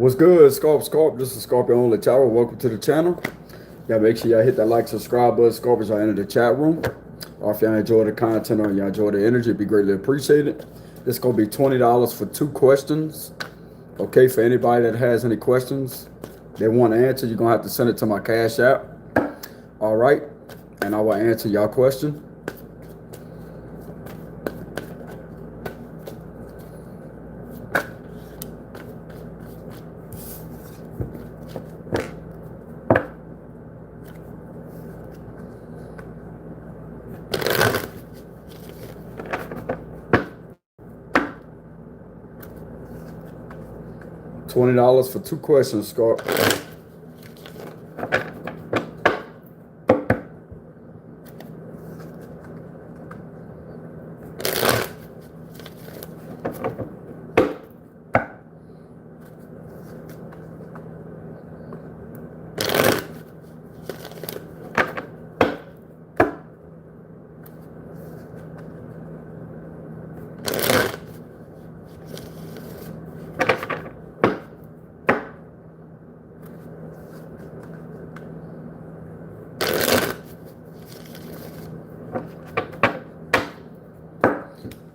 What's good, Scorp? This is Scorpio Only Tower. Welcome to the channel. Y'all make sure y'all hit that like, subscribe button, Scorp, as y'all enter the chat room. Or if y'all enjoy the content or y'all enjoy the energy, it'd be greatly appreciated. This gonna be $20 for 2 questions. Okay, for anybody that has any questions they want to answer, you're gonna have to send it to my Cash App. All right, and I will answer y'all question. $20 for 2 questions, Scorp.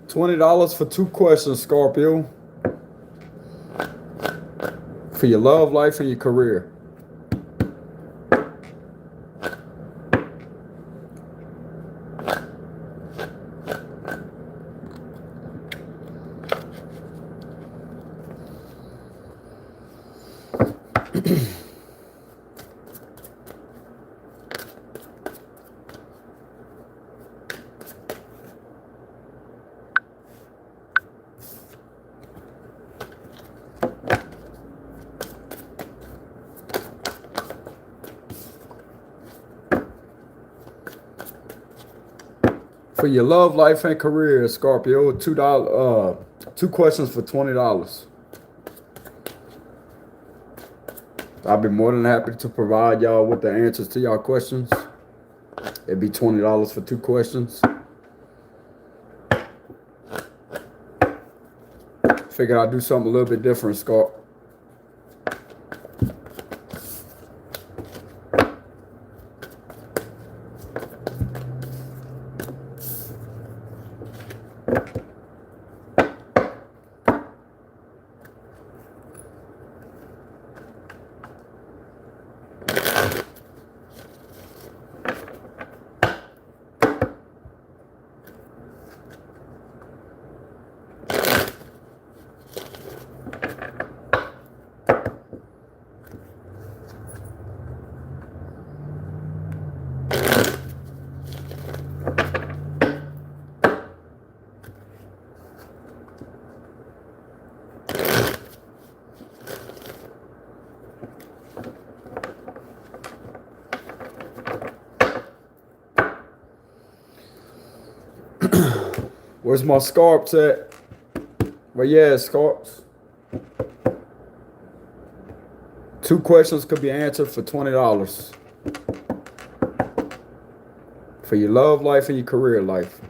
$20 for 2 questions, Scorpio. For your love life and your career. For your love life and career, Scorpio, two questions for $20. I'll be more than happy to provide y'all with the answers to y'all questions. It'd be $20 for 2 questions. Figured I'd do something a little bit different, Scorp. Where's my Scorps at? Well, yeah, Scorps. 2 questions could be answered for $20. For your love life and your career life.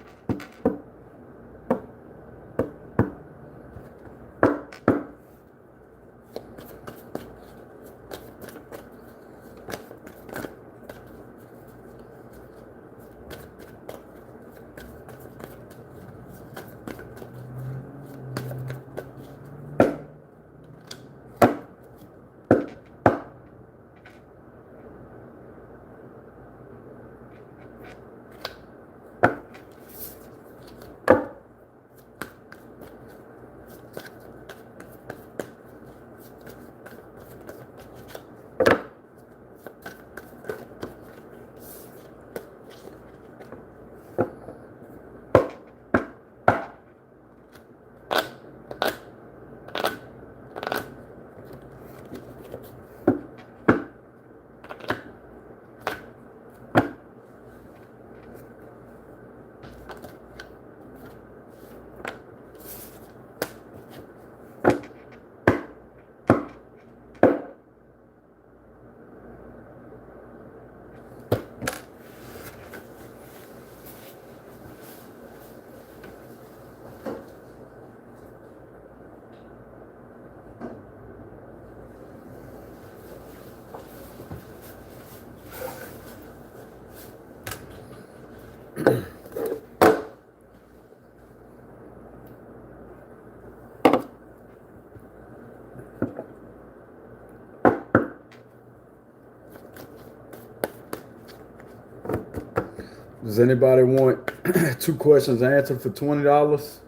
Does anybody want 2 questions answered for $20?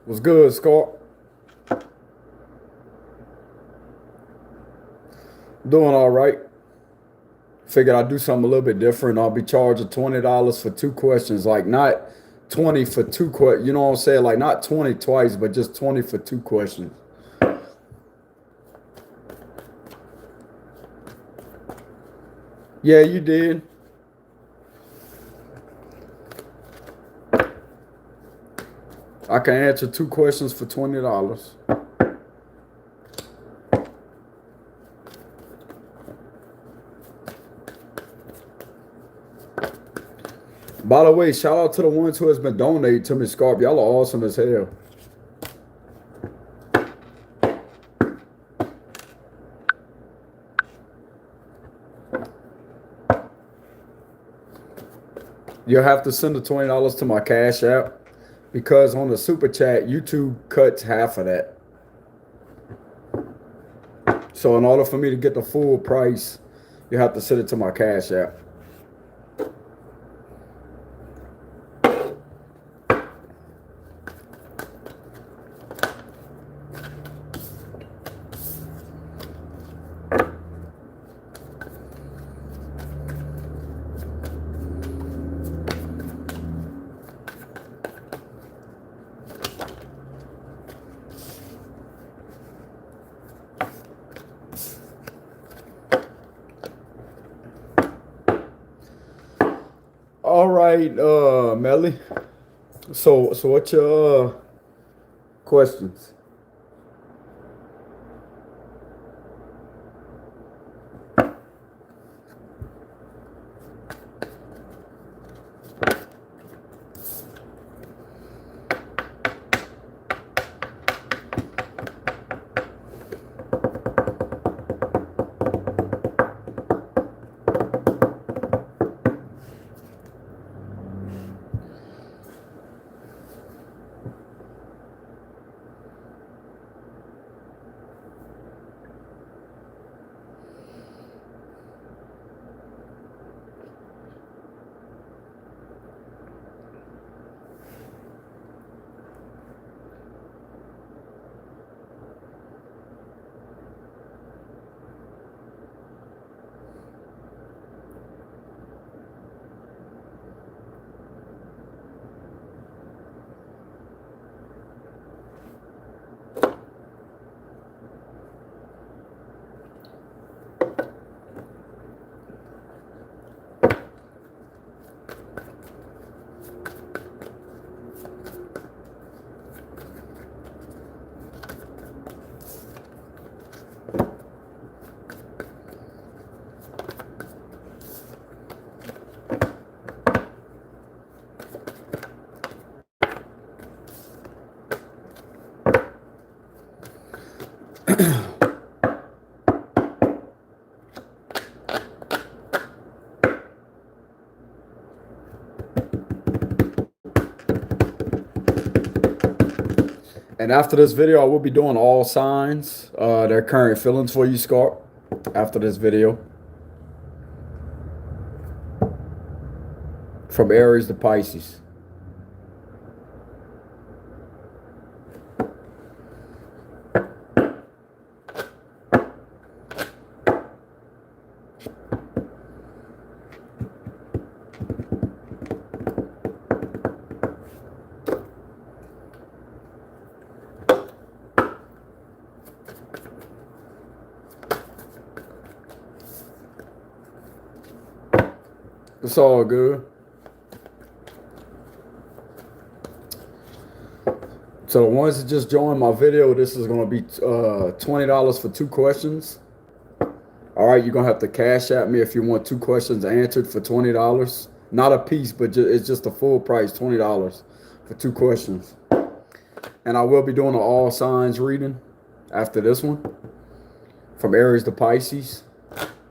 What's good, Scorp? Doing all right. Figured I'd do something a little bit different. I'll be charging $20 for 2 questions, like not 20 for 2 questions. You know what I'm saying? Like not 20 twice, but just 20 for 2 questions. Yeah, you did. I can answer 2 questions for $20. By the way, shout out to the ones who has been donating to me, Scorp. Y'all are awesome as hell. You'll have to send the $20 to my Cash App because on the Super Chat, YouTube cuts half of that. So in order for me to get the full price, you have to send it to my Cash App. All right, Melly. So what's your questions? And after this video, I will be doing all signs, their current feelings for you, Scorp, after this video. From Aries to Pisces. It's all good. So the ones that just joined my video, this is going to be $20 for 2 questions. All right, you're going to have to cash at me if you want 2 questions answered for $20. Not a piece, but it's just a full price, $20 for 2 questions. And I will be doing an all signs reading after this one, from Aries to Pisces,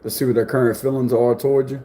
to see what their current feelings are towards you.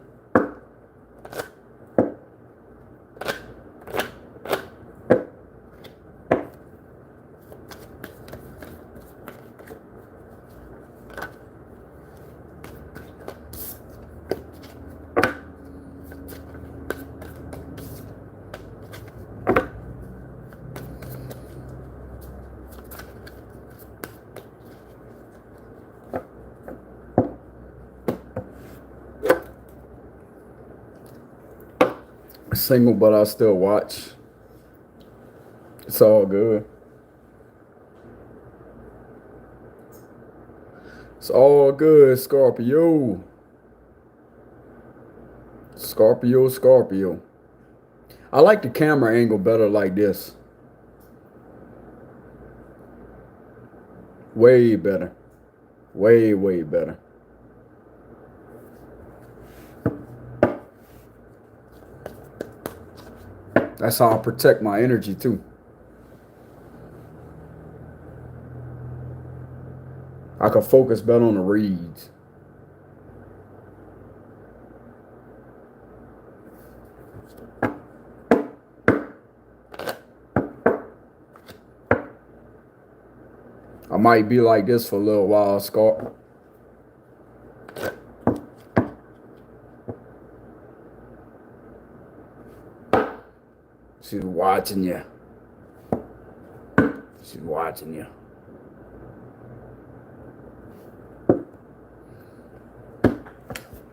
Single, but I still watch. It's all good. It's all good, Scorpio. Scorpio, Scorpio. I like the camera angle better like this. Way better. Way, way better. That's how I protect my energy too. I can focus better on the reads. I might be like this for a little while, Scott. She's watching you. She's watching you.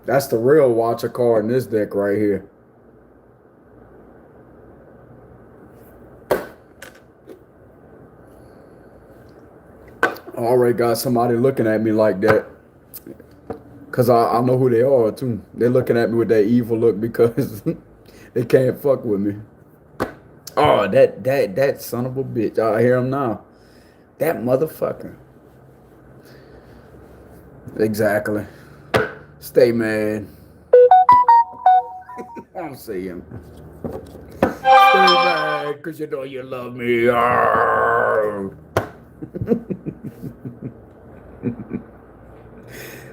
That's the real watcher card in this deck right here. I already got somebody looking at me like that. Because I know who they are too. They're looking at me with that evil look because they can't fuck with me. Oh, that son of a bitch. I hear him now. That motherfucker. Exactly. Stay mad. I don't see him. Stay mad because you know you love me.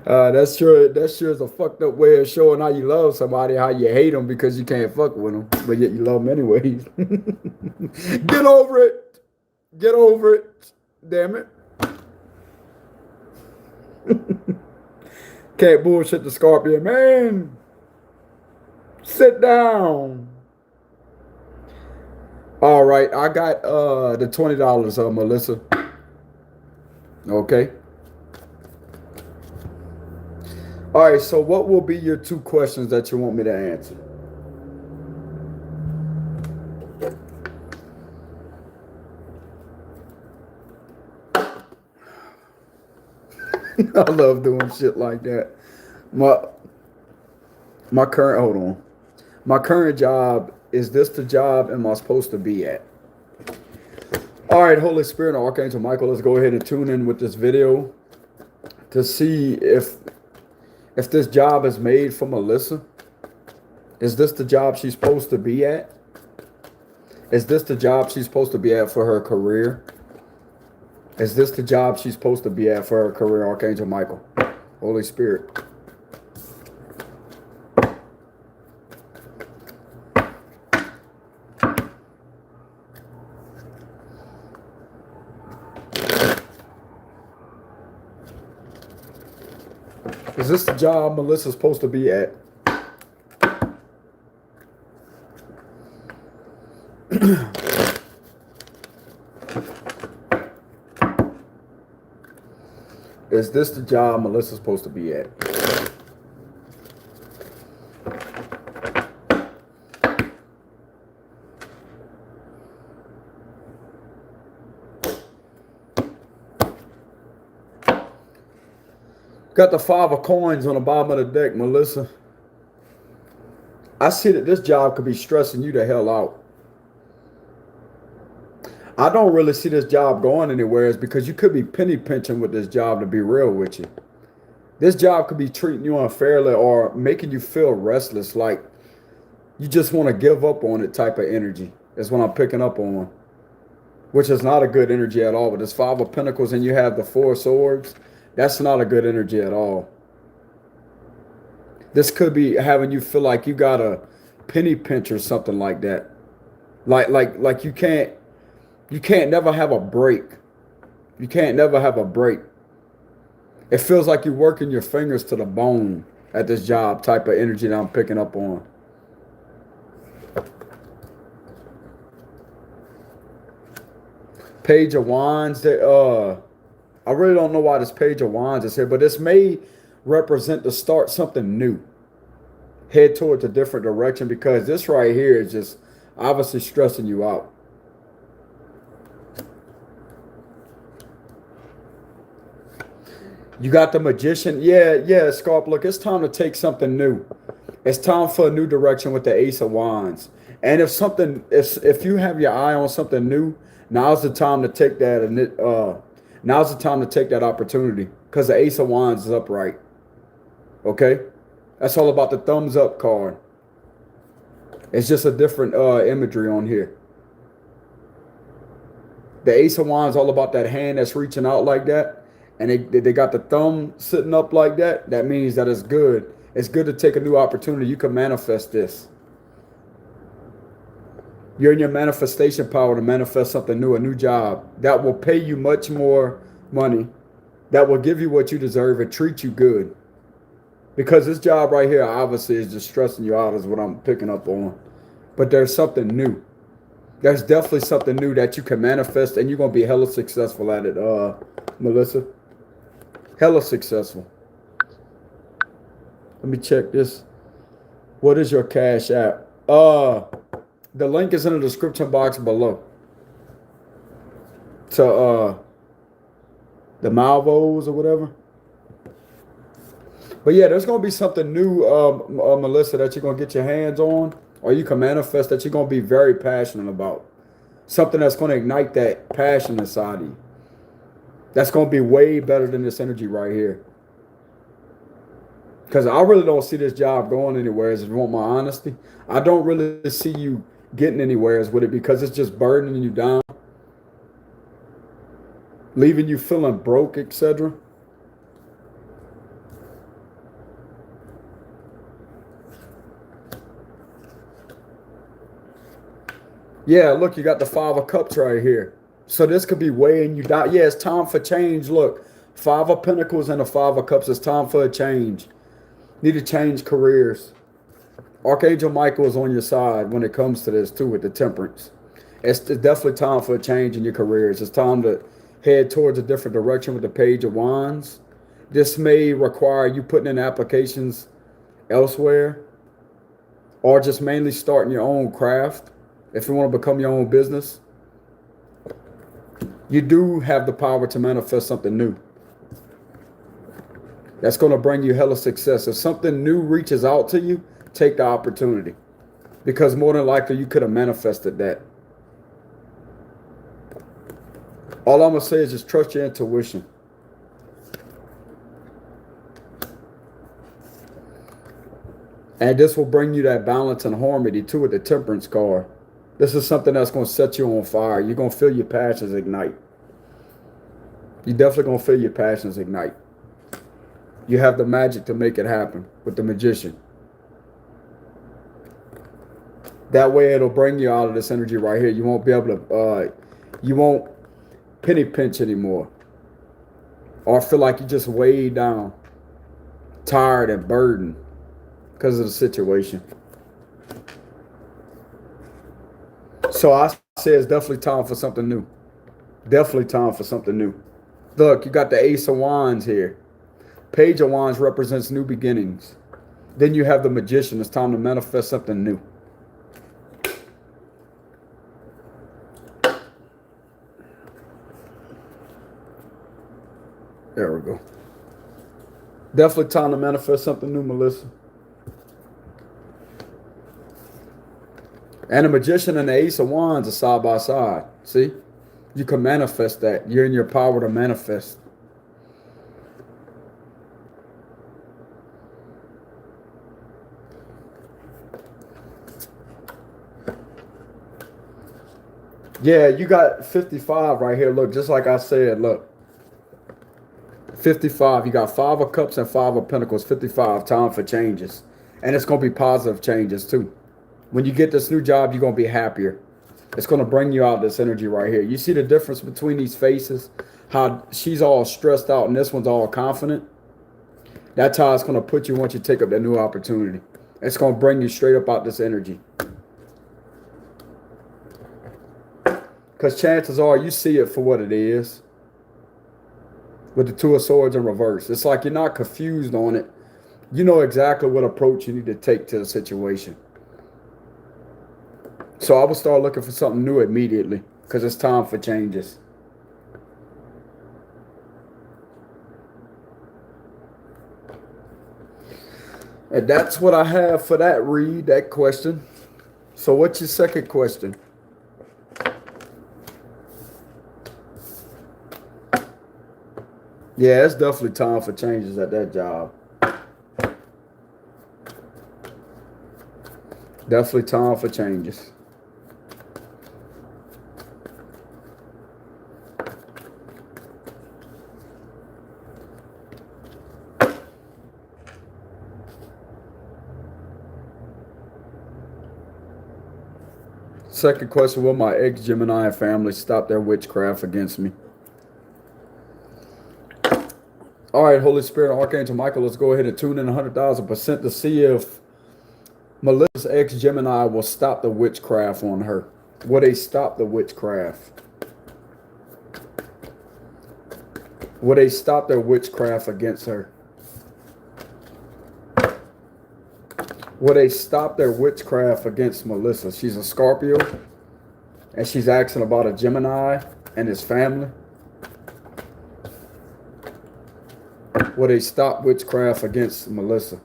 That's sure is a fucked up way of showing how you love somebody, how you hate them because you can't fuck with them, but yet you love them anyways. Get over it. Get over it. Damn it. Can't bullshit the Scorpio, man. Sit down. All right, I got the $20, Melissa. Okay. All right, so what will be your 2 questions that you want me to answer? I love doing shit like that. My current, hold on. My current job, is this the job am I supposed to be at? All right, Holy Spirit and Archangel Michael, let's go ahead and tune in with this video to see if this job is made for Melissa. Is this the job she's supposed to be at? Is this the job she's supposed to be at for her career? Is this the job she's supposed to be at for her career, Archangel Michael? Holy Spirit. Is this the job Melissa's supposed to be at? Is this the job Melissa's supposed to be at? Got the 5 of coins on the bottom of the deck, Melissa. I see that this job could be stressing you the hell out. I don't really see this job going anywhere is because you could be penny pinching with this job, to be real with you. This job could be treating you unfairly or making you feel restless, like you just want to give up on it type of energy. That's what I'm picking up on, which is not a good energy at all. But this 5 of Pentacles and you have the 4 of Swords, that's not a good energy at all. This could be having you feel like you got a penny pinch or something like that. Like you can't never have a break. You can't never have a break. It feels like you're working your fingers to the bone at this job type of energy that I'm picking up on. Page of Wands. I really don't know why this Page of Wands is here, but this may represent to start something new. Head towards a different direction, because this right here is just obviously stressing you out. You got the Magician. Yeah, Scorpio. Look, it's time to take something new. It's time for a new direction with the Ace of Wands. And if you have your eye on something new, now's the time to take that. And now's the time to take that opportunity, because the Ace of Wands is upright. Okay, that's all about the thumbs up card. It's just a different imagery on here. The Ace of Wands is all about that hand that's reaching out like that. And they got the thumb sitting up like that. That means that it's good. It's good to take a new opportunity. You can manifest this. You're in your manifestation power to manifest something new, a new job that will pay you much more money, that will give you what you deserve and treat you good. Because this job right here obviously is just stressing you out, is what I'm picking up on. But there's something new. There's definitely something new that you can manifest, and you're going to be hella successful at it, Melissa. Hella successful. Let me check this. What is your Cash App? The link is in the description box below. To the Malvos or whatever. But yeah, there's gonna be something new, Melissa, that you're gonna get your hands on, or you can manifest that you're gonna be very passionate about. Something that's gonna ignite that passion inside of you. That's gonna be way better than this energy right here. Because I really don't see this job going anywhere, if you want my honesty. I don't really see you getting anywhere with it, because it's just burdening you down, leaving you feeling broke, etc. Yeah, look, you got the 5 of Cups right here. So this could be weighing you down. Yeah, it's time for change. Look, 5 of Pentacles and the 5 of Cups. It's time for a change. Need to change careers. Archangel Michael is on your side when it comes to this too, with the Temperance. It's definitely time for a change in your careers. It's time to head towards a different direction with the Page of Wands. This may require you putting in applications elsewhere, or just mainly starting your own craft. If you want to become your own business, you do have the power to manifest something new. That's going to bring you hella success. If something new reaches out to you, take the opportunity, because more than likely you could have manifested that. All I'm going to say is just trust your intuition. And this will bring you that balance and harmony too with the Temperance card. This is something that's going to set you on fire. You're going to feel your passions ignite. You're definitely going to feel your passions ignite. You have the magic to make it happen with the Magician. That way it'll bring you out of this energy right here. You won't be able to, you won't penny pinch anymore, or feel like you're just weighed down, tired and burdened because of the situation. So I say it's definitely time for something new. Definitely time for something new. Look, you got the Ace of Wands here. Page of Wands represents new beginnings. Then you have the Magician. It's time to manifest something new. There we go. Definitely time to manifest something new, Melissa. And the Magician and the Ace of Wands are side by side. See? You can manifest that. You're in your power to manifest. Yeah, you got 55 right here. Look, just like I said, look. 55. You got 5 of Cups and 5 of Pentacles. 55. Time for changes. And it's going to be positive changes, too. When you get this new job, you're going to be happier. It's going to bring you out this energy right here. You see the difference between these faces? How she's all stressed out and this one's all confident? That's how it's going to put you once you take up that new opportunity. It's going to bring you straight up out this energy. Because chances are you see it for what it is. With the Two of Swords in reverse. It's like you're not confused on it. You know exactly what approach you need to take to the situation. So I will start looking for something new immediately. Because it's time for changes. And that's what I have for that read, that question. So what's your second question? Yeah, it's definitely time for changes at that job. Definitely time for changes. Second question, will my ex-Gemini family stop their witchcraft against me? All right, Holy Spirit, Archangel Michael, let's go ahead and tune in 100,000% to see if Melissa's ex-Gemini will stop the witchcraft on her. Will they stop the witchcraft? Will they stop their witchcraft against her? Will they stop their witchcraft against Melissa? She's a Scorpio, and she's asking about a Gemini and his family. Will they stop witchcraft against Melissa?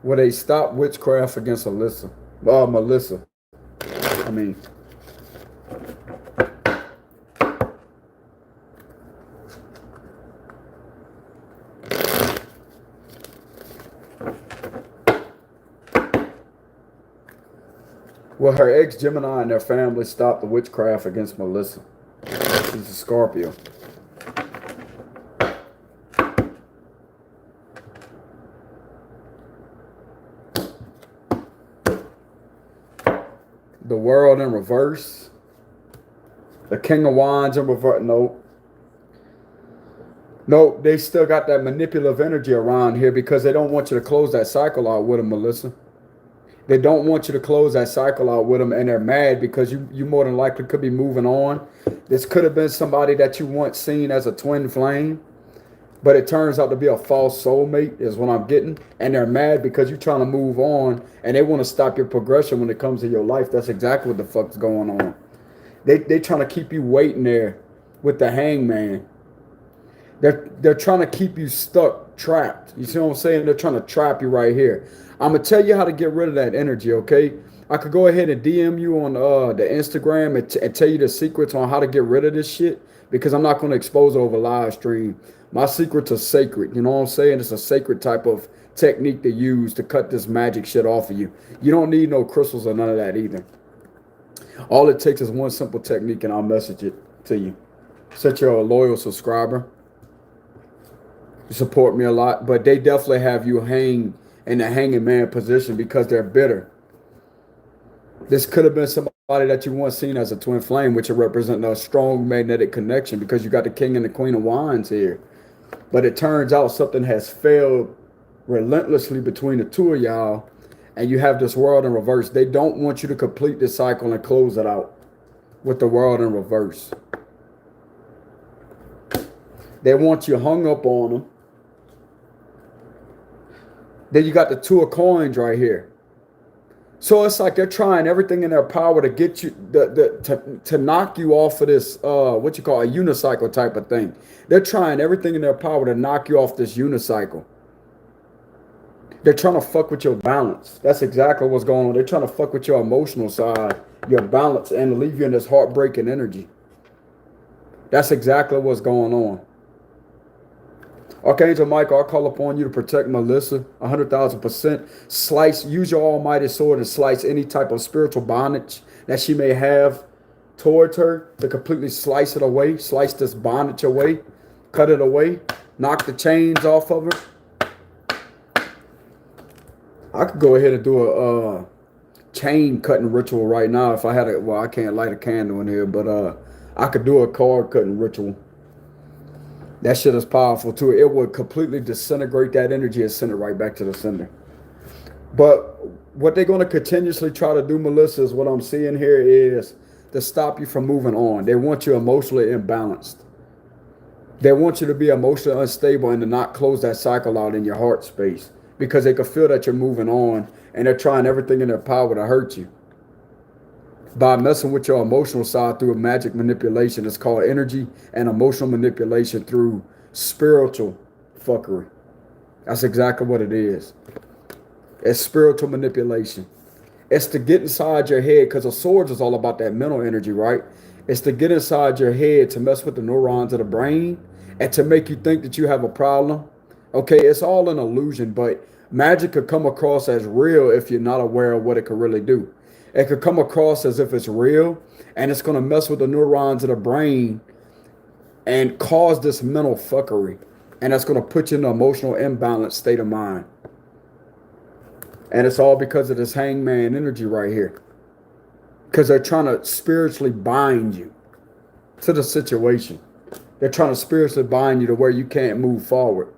Will they stop witchcraft against Melissa? Melissa. I mean. Will her ex-Gemini and their family stop the witchcraft against Melissa? She's a Scorpio. The World in reverse. The King of Wands in reverse. Nope. Nope, they still got that manipulative energy around here because they don't want you to close that cycle out with them, Melissa. They don't want you to close that cycle out with them, and they're mad because you more than likely could be moving on. This could have been somebody that you once seen as a twin flame, but it turns out to be a false soulmate is what I'm getting. And they're mad because you're trying to move on, and they want to stop your progression when it comes to your life. That's exactly what the fuck's going on. They trying to keep you waiting there with the hangman. They're trying to keep you stuck, trapped. You see what I'm saying? They're trying to trap you right here. I'm going to tell you how to get rid of that energy, okay? I could go ahead and DM you on the Instagram and tell you the secrets on how to get rid of this shit because I'm not going to expose it over live stream. My secrets are sacred. You know what I'm saying? It's a sacred type of technique to use to cut this magic shit off of you. You don't need no crystals or none of that either. All it takes is one simple technique and I'll message it to you. Since you're a loyal subscriber, you support me a lot, but they definitely have you hang in the hanging man position because they're bitter. This could have been somebody that you once seen as a twin flame, which represents a strong magnetic connection because you got the King and the Queen of Wands here. But it turns out something has failed relentlessly between the two of y'all, and you have this World in reverse. They don't want you to complete this cycle and close it out with the World in reverse. They want you hung up on them. Then you got the Two of Coins right here. So it's like they're trying everything in their power to get you to knock you off of this what you call a unicycle type of thing. They're trying everything in their power to knock you off this unicycle. They're trying to fuck with your balance. That's exactly what's going on. They're trying to fuck with your emotional side, your balance, and leave you in this heartbreaking energy. That's exactly what's going on. Archangel Michael, I call upon you to protect Melissa 100,000%. Slice, use your almighty sword and slice any type of spiritual bondage that she may have towards her, to completely slice it away, slice this bondage away, cut it away, knock the chains off of her. I could go ahead and do a chain cutting ritual right now if I had a, well, I can't light a candle in here, but I could do a card cutting ritual. That shit is powerful too. It would completely disintegrate that energy and send it right back to the sender. But what they're going to continuously try to do, Melissa, is what I'm seeing here is to stop you from moving on. They want you emotionally imbalanced. They want you to be emotionally unstable and to not close that cycle out in your heart space, because they can feel that you're moving on, and they're trying everything in their power to hurt you by messing with your emotional side through a magic manipulation. It's called energy and emotional manipulation through spiritual fuckery. That's exactly what it is. It's spiritual manipulation. It's to get inside your head, because the swords is all about that mental energy, right? It's to get inside your head, to mess with the neurons of the brain, and to make you think that you have a problem. Okay, it's all an illusion, but magic could come across as real if you're not aware of what it could really do. It could come across as if it's real, and it's going to mess with the neurons of the brain and cause this mental fuckery. And that's going to put you in an emotional imbalanced state of mind. And it's all because of this hangman energy right here. Because they're trying to spiritually bind you to the situation. They're trying to spiritually bind you to where you can't move forward.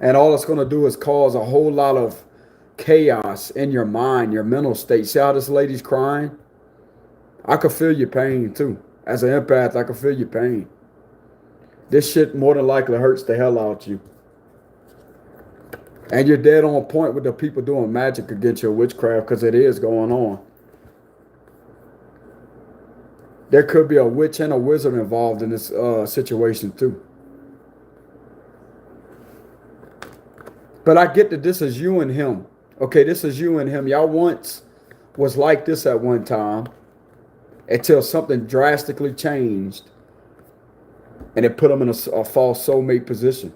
And all it's going to do is cause a whole lot of chaos in your mind, your mental state. See how this lady's crying? I could feel your pain too. As an empath, I could feel your pain. This shit more than likely hurts the hell out you. And you're dead on point with the people doing magic against your witchcraft, because it is going on. There could be a witch and a wizard involved in this situation too. But I get that this is you and him. Okay, this is you and him. Y'all once was like this at one time until something drastically changed and it put them in a false soulmate position.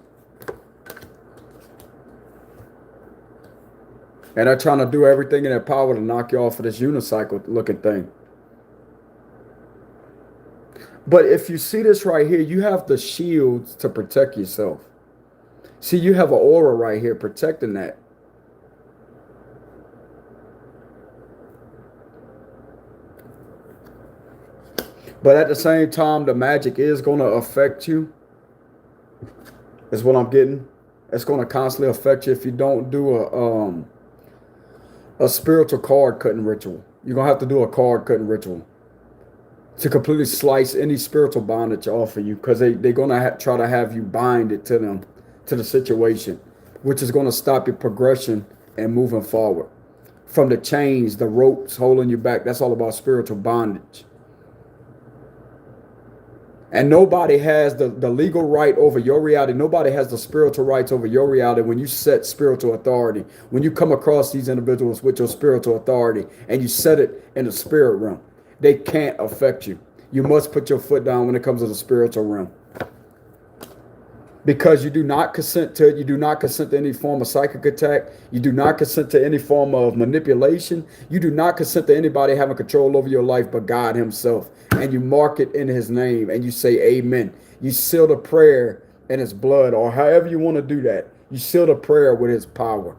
And they're trying to do everything in their power to knock you off of this unicycle looking thing. But if you see this right here, you have the shields to protect yourself. See, you have an aura right here protecting that. But at the same time, the magic is going to affect you. Is what I'm getting. It's going to constantly affect you if you don't do a spiritual card cutting ritual. You're going to have to do a card cutting ritual to completely slice any spiritual bondage off of you, because they're going to try to have you bind it to them, to the situation, which is going to stop your progression and moving forward. From the chains, the ropes holding you back, that's all about spiritual bondage. And nobody has the legal right over your reality. Nobody has the spiritual rights over your reality when you set spiritual authority. When you come across these individuals with your spiritual authority and you set it in the spirit realm, they can't affect you. You must put your foot down when it comes to the spiritual realm. Because you do not consent to it. You do not consent to any form of psychic attack. You do not consent to any form of manipulation. You do not consent to anybody having control over your life but God himself. And you mark it in his name and you say amen. You seal the prayer in his blood, or however you want to do that. You seal the prayer with his power.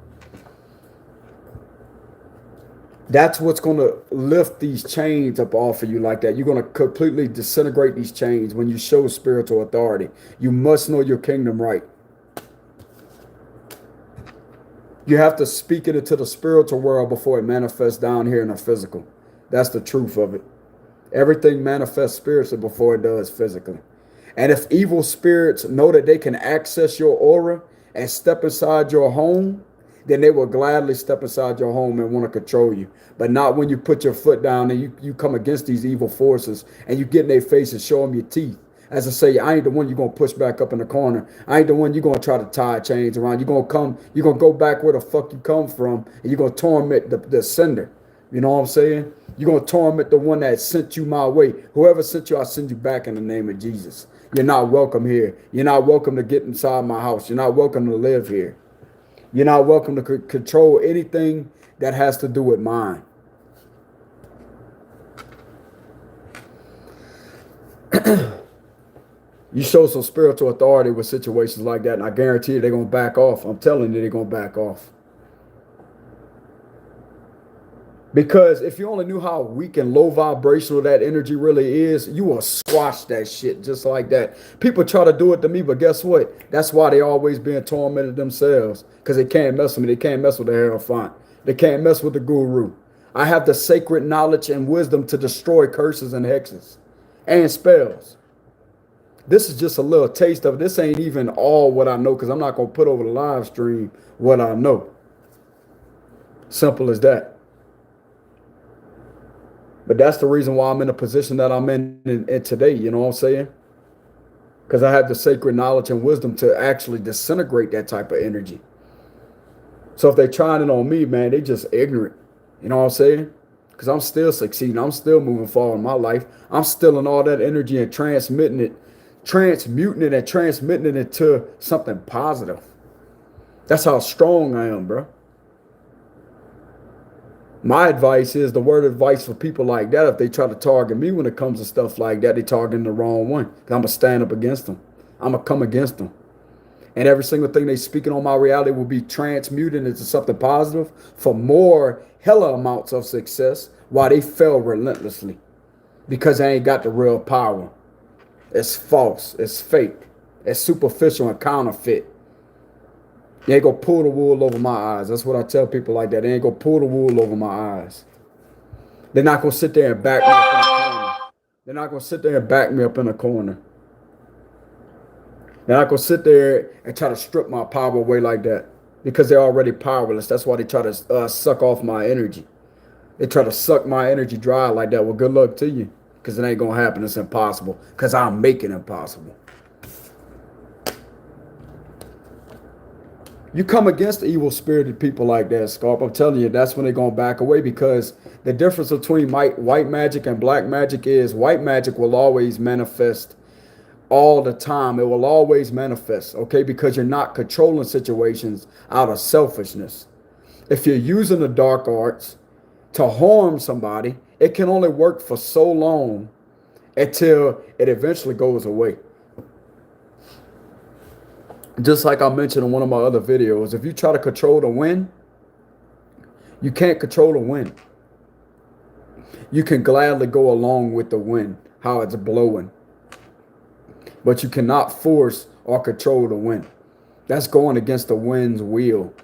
That's what's going to lift these chains up off of you like that. You're going to completely disintegrate these chains when you show spiritual authority. You must know your kingdom right. You have to speak it into the spiritual world before it manifests down here in the physical. That's the truth of it. Everything manifests spiritually before it does physically. And if evil spirits know that they can access your aura and step inside your home, then they will gladly step inside your home and want to control you. But not when you put your foot down and you come against these evil forces and you get in their face and show them your teeth. As I say, I ain't the one you're going to push back up in the corner. I ain't the one you're going to try to tie chains around. You're going to go back where the fuck you come from, and you're going to torment the sender. You know what I'm saying? You're going to torment the one that sent you my way. Whoever sent you, I'll send you back in the name of Jesus. You're not welcome here. You're not welcome to get inside my house. You're not welcome to live here. You're not welcome to control anything that has to do with mine. You show some spiritual authority with situations like that, and I guarantee you they're going to back off. I'm telling you they're going to back off. Because if you only knew how weak and low vibrational that energy really is, you will squash that shit just like that. People try to do it to me, but guess what? That's why they always being tormented themselves, because they can't mess with me. They can't mess with the Hierophant. They can't mess with the Guru. I have the sacred knowledge and wisdom to destroy curses and hexes and spells. This is just a little taste of it. This ain't even all what I know, because I'm not going to put over the live stream what I know. Simple as that. But that's the reason why I'm in the position that I'm in today, you know what I'm saying? Because I have the sacred knowledge and wisdom to actually disintegrate that type of energy. So if they're trying it on me, man, they just ignorant. You know what I'm saying? Because I'm still succeeding. I'm still moving forward in my life. I'm still in all that energy and transmuting it and transmitting it into something positive. That's how strong I am, bro. My advice is the word advice for people like that. If they try to target me when it comes to stuff like that, they targeting the wrong one. I'm going to stand up against them. I'm going to come against them. And every single thing they speaking on my reality will be transmuted into something positive for more hella amounts of success while they fail relentlessly because they ain't got the real power. It's false. It's fake. It's superficial and counterfeit. They ain't gonna pull the wool over my eyes. That's what I tell people like that. They ain't gonna pull the wool over my eyes. They're not gonna sit there and back me up in the corner. They're not gonna sit there and back me up in a corner. They're not gonna sit there and try to strip my power away like that because they're already powerless. That's why they try to suck off my energy. They try to suck my energy dry like that. Well, good luck to you, because it ain't gonna happen. It's impossible, because I'm making it impossible. You come against evil spirited people like that, Scarp, I'm telling you, that's when they're going to back away, because the difference between white magic and black magic is white magic will always manifest all the time. It will always manifest, okay, because you're not controlling situations out of selfishness. If you're using the dark arts to harm somebody, it can only work for so long until it eventually goes away. Just like I mentioned in one of my other videos, if you try to control the wind, you can't control the wind. You can gladly go along with the wind, how it's blowing. But you cannot force or control the wind. That's going against the wind's will.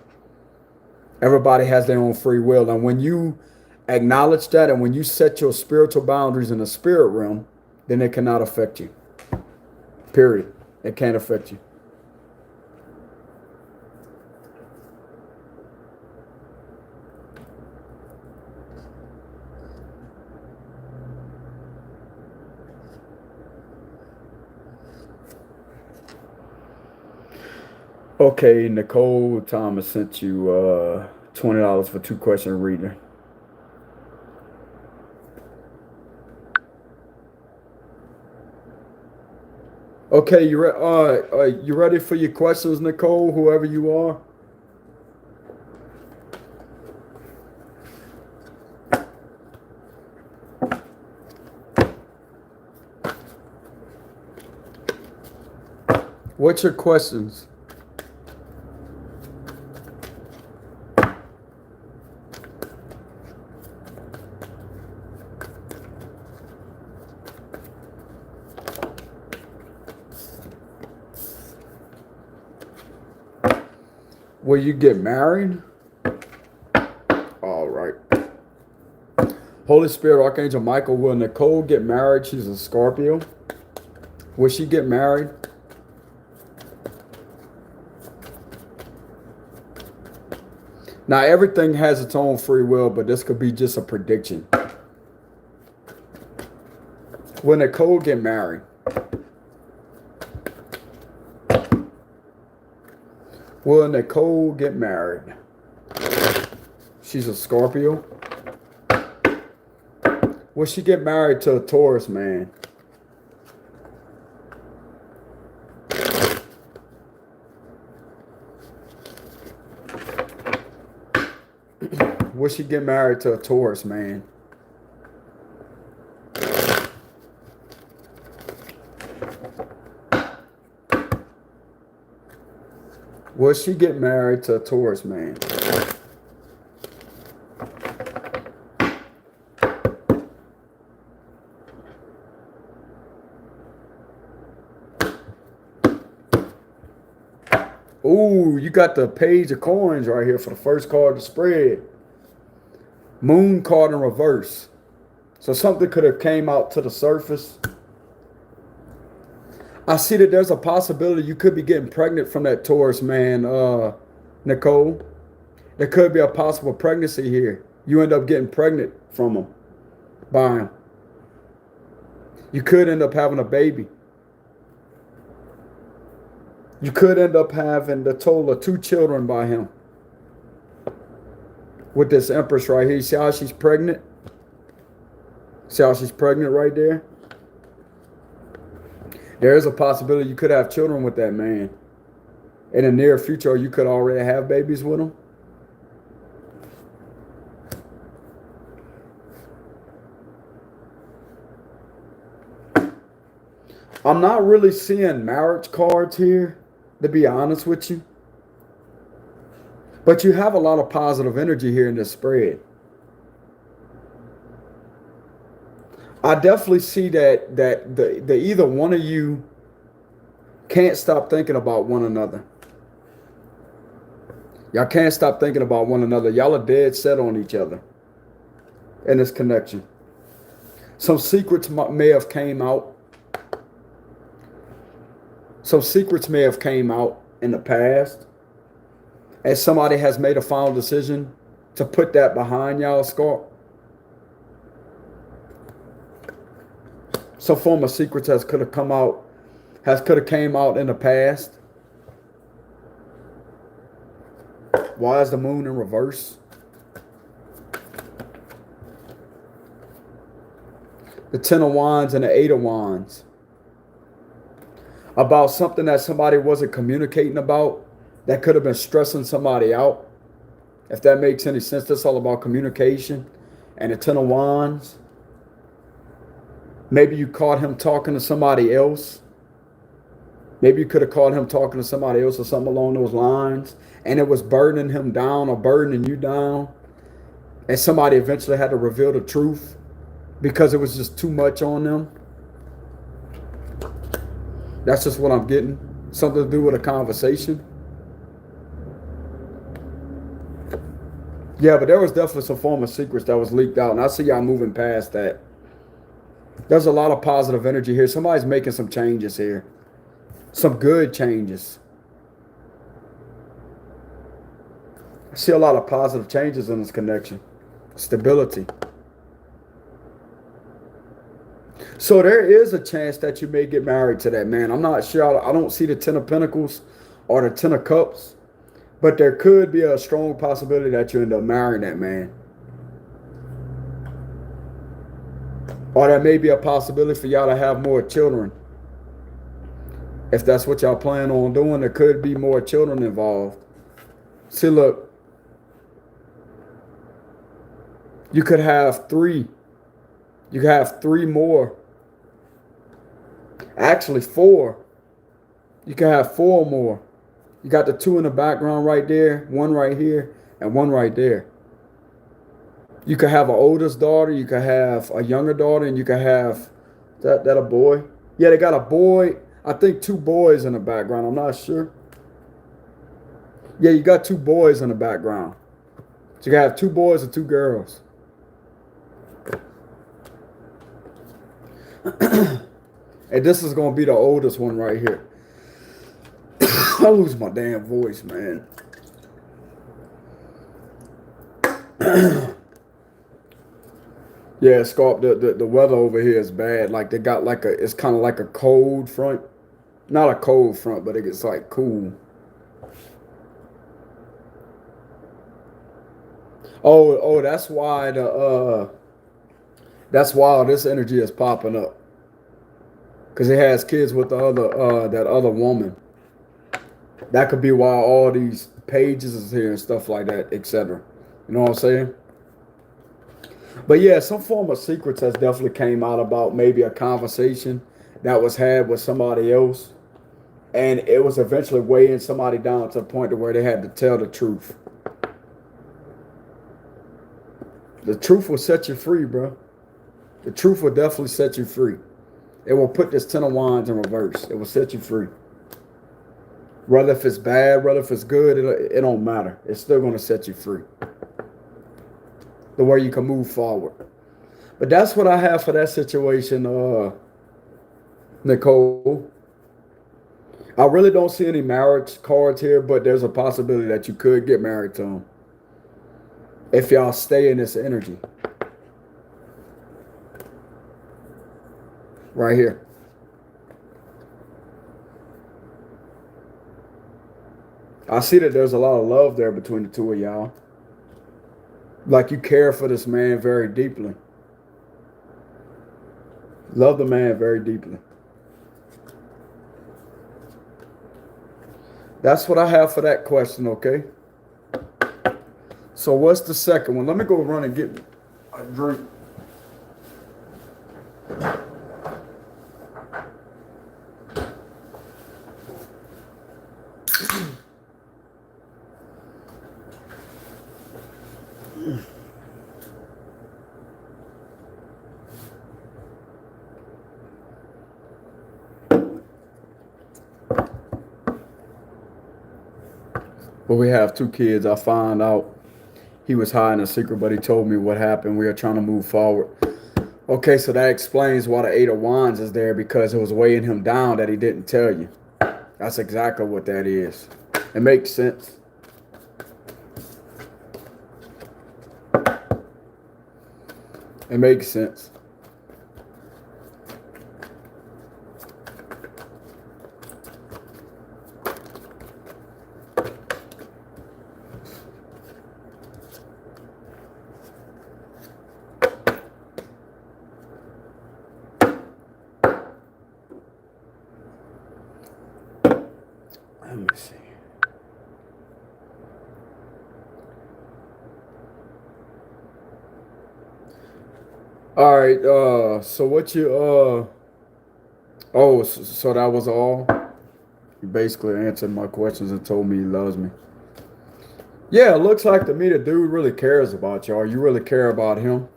Everybody has their own free will. And when you acknowledge that, and when you set your spiritual boundaries in the spirit realm, then it cannot affect you. Period. It can't affect you. Okay, Nicole Thomas sent you $20 for 2-question reading. Okay, you ready for your questions, Nicole, whoever you are? What's your questions? Will you get married? All right. Holy Spirit, Archangel Michael, will Nicole get married? She's a Scorpio. Will she get married? Now, everything has its own free will, but this could be just a prediction. Will Nicole get married? Will Nicole get married? She's a Scorpio. Will she get married to a Taurus man? Will she get married to a Taurus man? Will she get married to a Taurus man? Ooh, you got the page of coins right here for the first card of the spread. Moon card in reverse. So something could have came out to the surface. I see that there's a possibility you could be getting pregnant from that Taurus man, Nicole. There could be a possible pregnancy here. You end up getting pregnant from him, by him. You could end up having a baby. You could end up having the total of 2 children by him. With this Empress right here. You see how she's pregnant? See how she's pregnant right there? There is a possibility you could have children with that man. In the near future, or you could already have babies with him. I'm not really seeing marriage cards here, to be honest with you. But you have a lot of positive energy here in this spread. I definitely see that the either one of you can't stop thinking about one another. Y'all can't stop thinking about one another. Y'all are dead set on each other in this connection. Some secrets may have came out. Some secrets may have came out in the past. And somebody has made a final decision to put that behind y'all, Scorp. Some form of secrets could have came out in the past. Why is the moon in reverse? The 10 of Wands and the 8 of Wands. About something that somebody wasn't communicating about that could have been stressing somebody out. If that makes any sense, that's all about communication. And the 10 of Wands. Maybe you caught him talking to somebody else. Maybe you could have caught him talking to somebody else or something along those lines. And it was burdening him down or burdening you down. And somebody eventually had to reveal the truth because it was just too much on them. That's just what I'm getting. Something to do with a conversation. Yeah, but there was definitely some form of secrets that was leaked out. And I see y'all moving past that. There's a lot of positive energy here. Somebody's making some changes here. Some good changes. I see a lot of positive changes in this connection. Stability. So there is a chance that you may get married to that man. I'm not sure. I don't see the 10 of Pentacles or the 10 of Cups. But there could be a strong possibility that you end up marrying that man. Or there may be a possibility for y'all to have more children. If that's what y'all plan on doing, there could be more children involved. See, look. You could have 3. You could have 3 more. Actually, 4. You could have 4 more. You got the 2 in the background right there, 1 right here, and 1 right there. You could have an oldest daughter, you could have a younger daughter, and you could have that a boy. Yeah, they got a boy. I think 2 boys in the background. I'm not sure. Yeah, you got 2 boys in the background. So you can have 2 boys and 2 girls. And this is going to be the oldest one right here. I lose my damn voice, man. Yeah, Scarp, the weather over here is bad. Like they got like it's kind of like a cold front. Not a cold front, but it gets like cool. Oh, that's why this energy is popping up. Cause it has kids with the other that other woman. That could be why all these pages is here and stuff like that, etc. You know what I'm saying? But yeah, some form of secrets has definitely came out about maybe a conversation that was had with somebody else, and it was eventually weighing somebody down to the point to where they had to tell the truth. The truth will set you free, bro. The truth will definitely set you free. It will put this 10 of Wands in reverse. It will set you free. Whether if it's bad, whether if it's good, it don't matter. It's still going to set you free. The way you can move forward. But that's what I have for that situation, Nicole. I really don't see any marriage cards here, but there's a possibility that you could get married to him. If y'all stay in this energy. Right here. I see that there's a lot of love there between the two of y'all. Like you care for this man very deeply. Love the man very deeply. That's what I have for that question, okay? So what's the second one? Let me go run and get a drink. But we have 2 kids. I found out he was hiding a secret, but he told me what happened. We are trying to move forward. Okay, so that explains why the 8 of Wands is there, because it was weighing him down that he didn't tell you. That's exactly what that is. It makes sense. It makes sense. Let me see. All right, so what you, so that was all? You basically answered my questions and told me he loves me. Yeah, it looks like to me the dude really cares about y'all. You really care about him.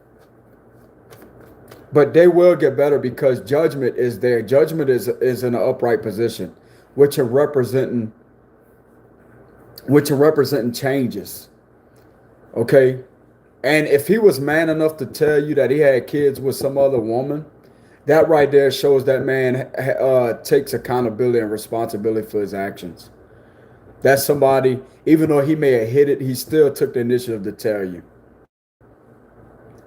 But they will get better because judgment is there. Judgment is in an upright position, which are representing changes. Okay? And if he was man enough to tell you that he had kids with some other woman, that right there shows that man takes accountability and responsibility for his actions. That's somebody, even though he may have hit it, he still took the initiative to tell you.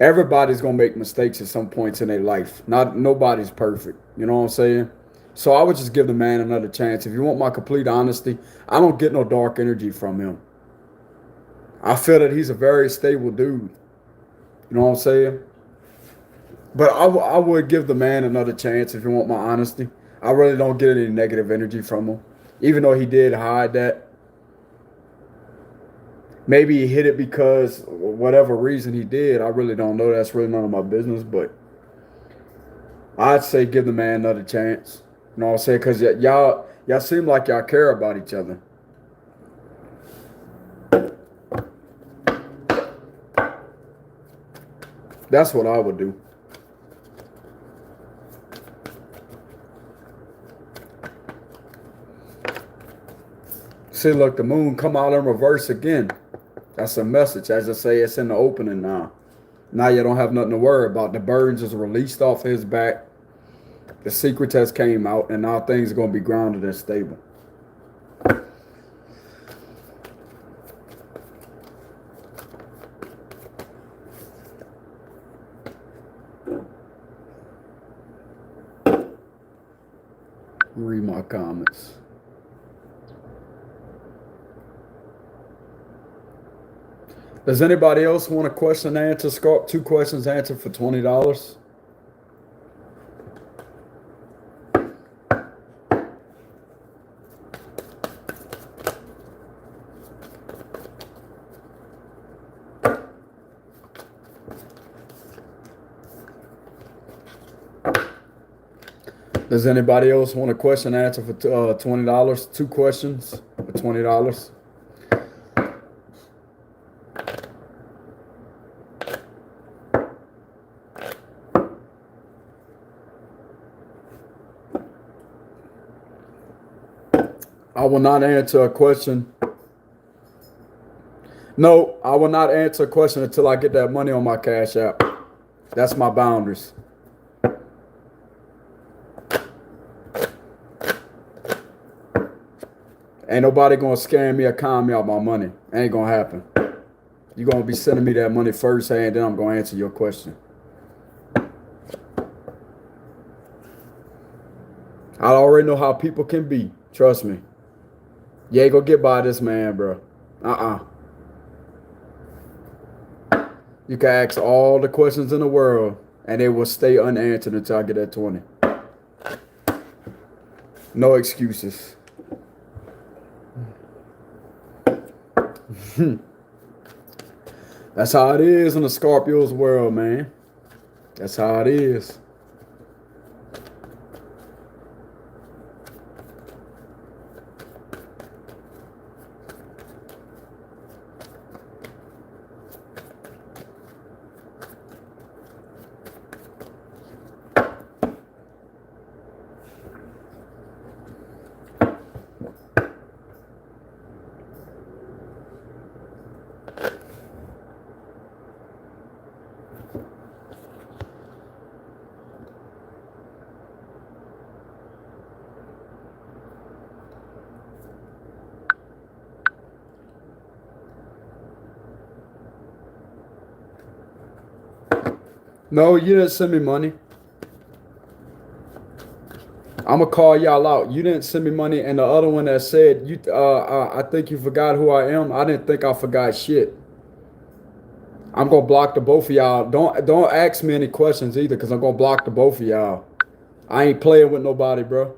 Everybody's gonna make mistakes at some points in their life. Nobody's perfect. You know what I'm saying? So I would just give the man another chance. If you want my complete honesty, I don't get no dark energy from him. I feel that he's a very stable dude. You know what I'm saying? But I would give the man another chance if you want my honesty. I really don't get any negative energy from him. Even though he did hide that. Maybe he hid it because whatever reason he did, I really don't know. That's really none of my business. But I'd say give the man another chance. You know what I'm saying? Because y'all seem like y'all care about each other. That's what I would do. See, look, the moon come out in reverse again. That's a message. As I say, it's in the opening now. Now you don't have nothing to worry about. The burden is released off his back. The secret test came out, and now things are going to be grounded and stable. Read my comments. Does anybody else want a question answered? Scorp, 2 questions answered for $20. Does anybody else want a question answered for $20? 2 questions for $20. I will not answer a question. No, I will not answer a question until I get that money on my Cash App. That's my boundaries. Ain't nobody gonna scam me or con me out my money. Ain't gonna happen. You're gonna be sending me that money first hand, then I'm gonna answer your question. I already know how people can be. Trust me. You ain't gonna get by this man, bro. You can ask all the questions in the world, and they will stay unanswered until I get that 20. No excuses. That's how it is in the Scorpio's world, man. That's how it is. No, you didn't send me money. I'm gonna call y'all out. You didn't send me money, and the other one that said you, I think you forgot who I am. I didn't think I forgot shit. I'm gonna block the both of y'all. Don't ask me any questions either, cause I'm gonna block the both of y'all. I ain't playing with nobody, bro.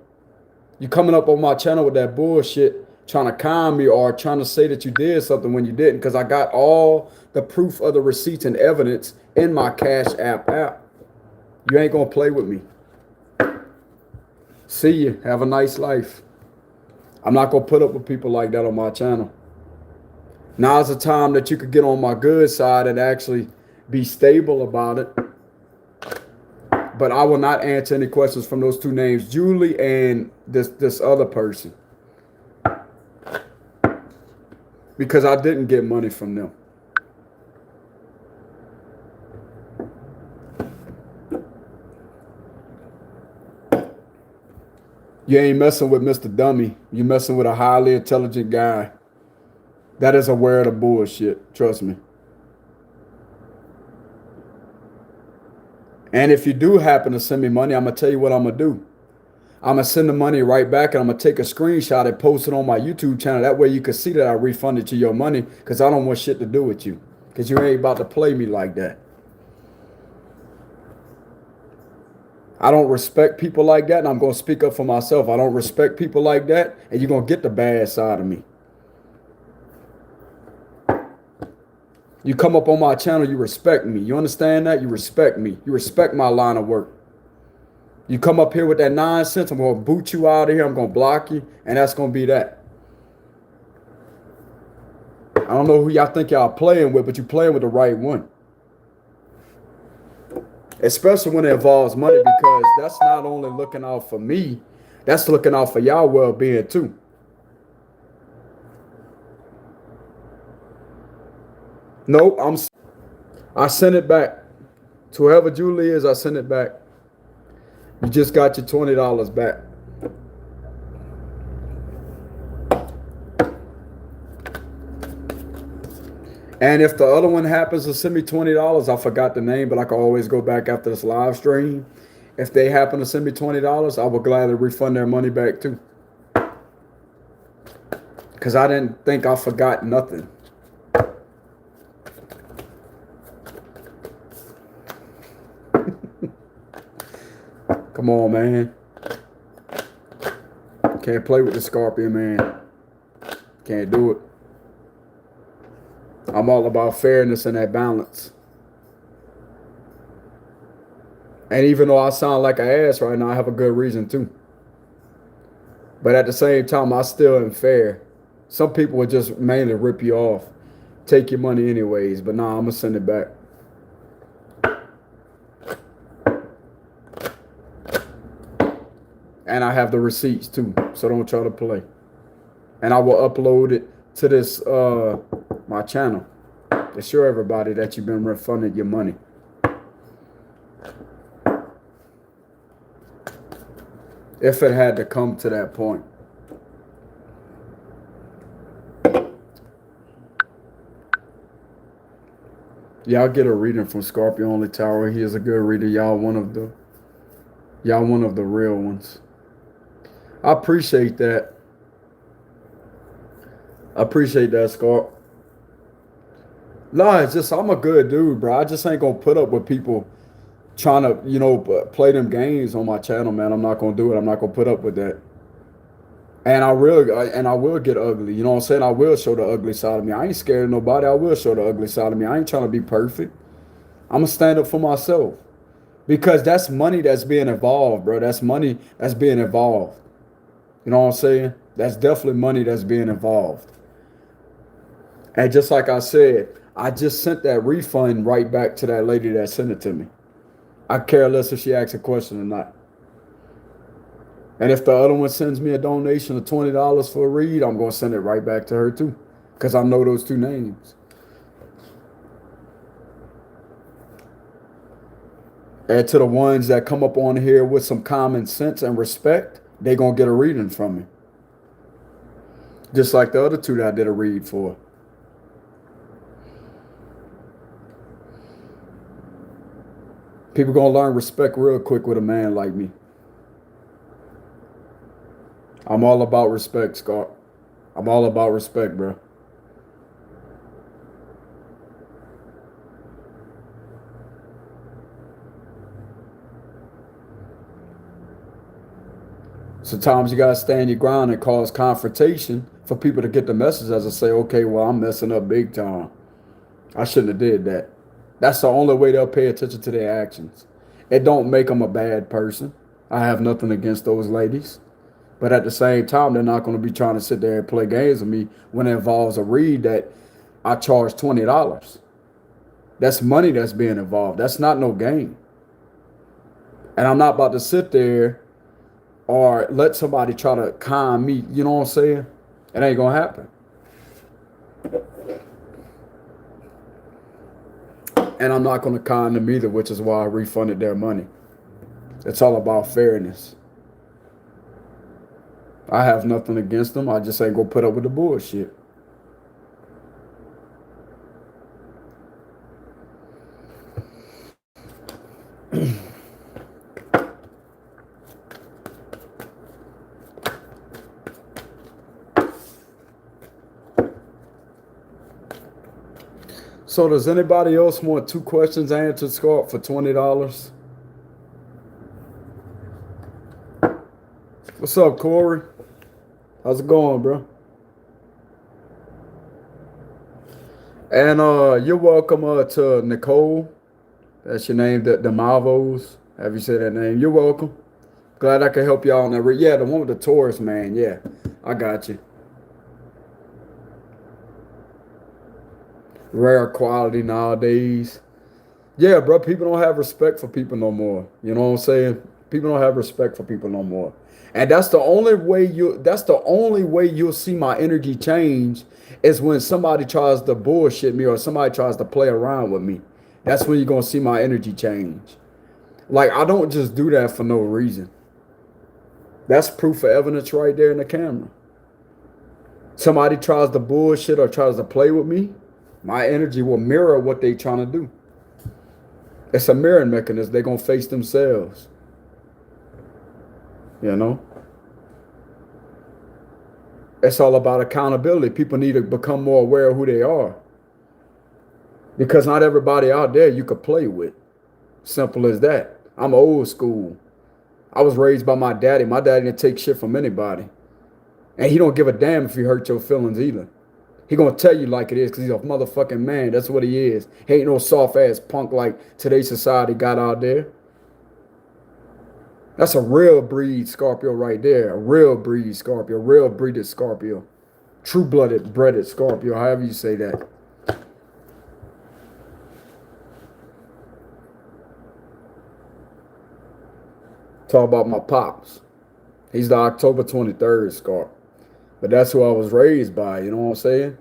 You coming up on my channel with that bullshit, trying to con me or trying to say that you did something when you didn't, cause I got all the proof of the receipts and evidence in my Cash App. You ain't gonna play with me. See you. Have a nice life. I'm not gonna put up with people like that on my channel. Now's the time that you could get on my good side and actually be stable about it. But I will not answer any questions from those 2 names, Julie and this other person, because I didn't get money from them. You ain't messing with Mr. Dummy. You messing with a highly intelligent guy that is aware of the bullshit. Trust me. And if you do happen to send me money, I'm going to tell you what I'm going to do. I'm going to send the money right back, and I'm going to take a screenshot and post it on my YouTube channel. That way you can see that I refunded you your money, because I don't want shit to do with you, because you ain't about to play me like that. I don't respect people like that, and I'm going to speak up for myself. I don't respect people like that, and you're going to get the bad side of me. You come up on my channel, you respect me. You understand that? You respect me. You respect my line of work. You come up here with that nonsense, I'm going to boot you out of here. I'm going to block you, and that's going to be that. I don't know who y'all think y'all playing with, but you playing with the right one. Especially when it involves money, because that's not only looking out for me, that's looking out for y'all well-being too. Nope, I sent it back. To whoever Julie is, I sent it back. You just got your $20 back. And if the other one happens to send me $20, I forgot the name, but I can always go back after this live stream If they happen to send me $20, I will gladly refund their money back too. Because I didn't think I forgot nothing. Come on, man. Can't play with the Scorpio, man. Can't do it. I'm all about fairness and that balance. And even though I sound like an ass right now, I have a good reason too. But at the same time, I still am fair. Some people would just mainly rip you off. Take your money anyways. But nah, I'm going to send it back. And I have the receipts too. So don't try to play. And I will upload it to this my channel to show everybody that you've been refunded your money. If it had to come to that point. Y'all get a reading from Scorpio Only Tower. He is a good reader. Y'all one of the real ones. I appreciate that. I appreciate that, Scorp. Nah, it's just I'm a good dude, bro. I just ain't gonna put up with people trying to, you know, play them games on my channel, man. I'm not gonna do it. I'm not gonna put up with that. And I will get ugly. You know what I'm saying? I will show the ugly side of me. I ain't scared of nobody. I will show the ugly side of me. I ain't trying to be perfect. I'm gonna stand up for myself. Because that's money that's being involved, bro. That's money that's being involved. You know what I'm saying? That's definitely money that's being involved. And just like I said, I just sent that refund right back to that lady that sent it to me. I care less if she asks a question or not. And if the other one sends me a donation of $20 for a read, I'm going to send it right back to her too. Because I know those two names. And to the ones that come up on here with some common sense and respect, they're going to get a reading from me. Just like the other two that I did a read for. People going to learn respect real quick with a man like me. I'm all about respect, Scott. I'm all about respect, bro. Sometimes you got to stand your ground and cause confrontation for people to get the message as I say, okay, well, I'm messing up big time. I shouldn't have did that. That's the only way they'll pay attention to their actions. It don't make them a bad person. I have nothing against those ladies. But at the same time, they're not going to be trying to sit there and play games with me when it involves a read that I charge $20. That's money that's being involved. That's not no game. And I'm not about to sit there or let somebody try to con me. You know what I'm saying? It ain't going to happen. And I'm not going to con them either, which is why I refunded their money. It's all about fairness. I have nothing against them. I just ain't going to put up with the bullshit. So does anybody else want 2 questions answered, Scott, for $20? What's up, Corey? How's it going, bro? And you're welcome to Nicole. That's your name, the Malvos. Have you said that name? You're welcome. Glad I could help y'all on that. Yeah, the one with the Taurus, man. Yeah, I got you. Rare quality nowadays. Yeah, bro, people don't have respect for people no more. You know what I'm saying? People don't have respect for people no more. And that's the only way you'll see my energy change is when somebody tries to bullshit me or somebody tries to play around with me. That's when you're going to see my energy change. Like, I don't just do that for no reason. That's proof of evidence right there in the camera. Somebody tries to bullshit or tries to play with me, my energy will mirror what they trying to do. It's a mirroring mechanism. They're going to face themselves. You know, it's all about accountability. People need to become more aware of who they are, because not everybody out there you could play with. Simple as that. I'm old school. I was raised by my daddy. My daddy didn't take shit from anybody. And he don't give a damn if you hurt your feelings either. He gonna tell you like it is because he's a motherfucking man. That's what he is. He ain't no soft ass punk like today's society got out there. That's a real breed Scorpio right there. A real breed Scorpio. Real breeded Scorpio. True blooded, breaded Scorpio. However you say that. Talk about my pops. He's the October 23rd Scorp. But that's who I was raised by. You know what I'm saying?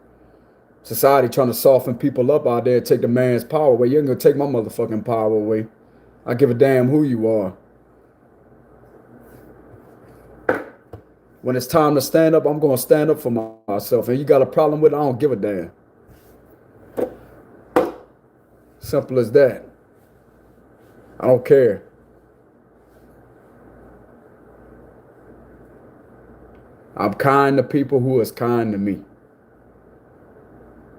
Society trying to soften people up out there, take the man's power away. You ain't gonna take my motherfucking power away. I give a damn who you are. When it's time to stand up, I'm gonna stand up for myself. And you got a problem with it, I don't give a damn. Simple as that. I don't care. I'm kind to people who is kind to me.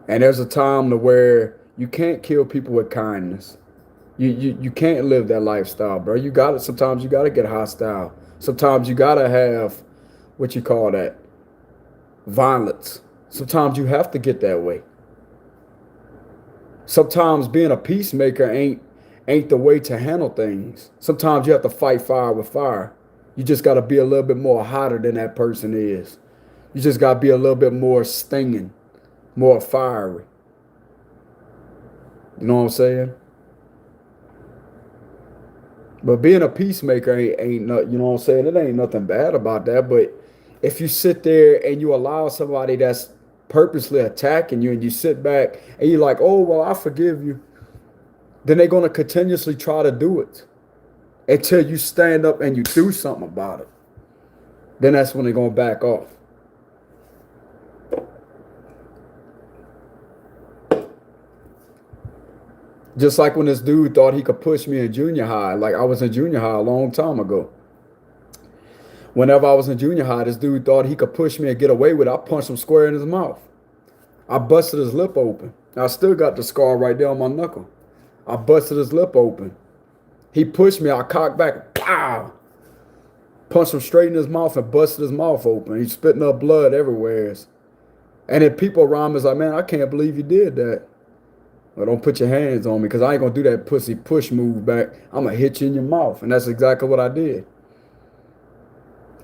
And there's a time to where you can't kill people with kindness. You can't live that lifestyle, bro. You got it. Sometimes you got to get hostile. Sometimes you got to have what you call that violence. Sometimes you have to get that way. Sometimes being a peacemaker ain't the way to handle things. Sometimes you have to fight fire with fire. You just got to be a little bit more hotter than that person is. You just got to be a little bit more stinging, more fiery. You know what I'm saying? But being a peacemaker ain't not, you know what I'm saying? It ain't nothing bad about that. But if you sit there and you allow somebody that's purposely attacking you and you sit back and you're like, oh, well, I forgive you, then they're going to continuously try to do it until you stand up and you do something about it. Then that's when they're going to back off. Just like when this dude thought he could push me in junior high. Like I was in junior high a long time ago. Whenever I was in junior high, this dude thought he could push me and get away with it. I punched him square in his mouth. I busted his lip open. I still got the scar right there on my knuckle. I busted his lip open. He pushed me. I cocked back. Pow! Punched him straight in his mouth and busted his mouth open. He's spitting up blood everywhere. And then people around me was like, man, I can't believe you did that. Well, don't put your hands on me because I ain't going to do that pussy push move back. I'm going to hit you in your mouth. And that's exactly what I did.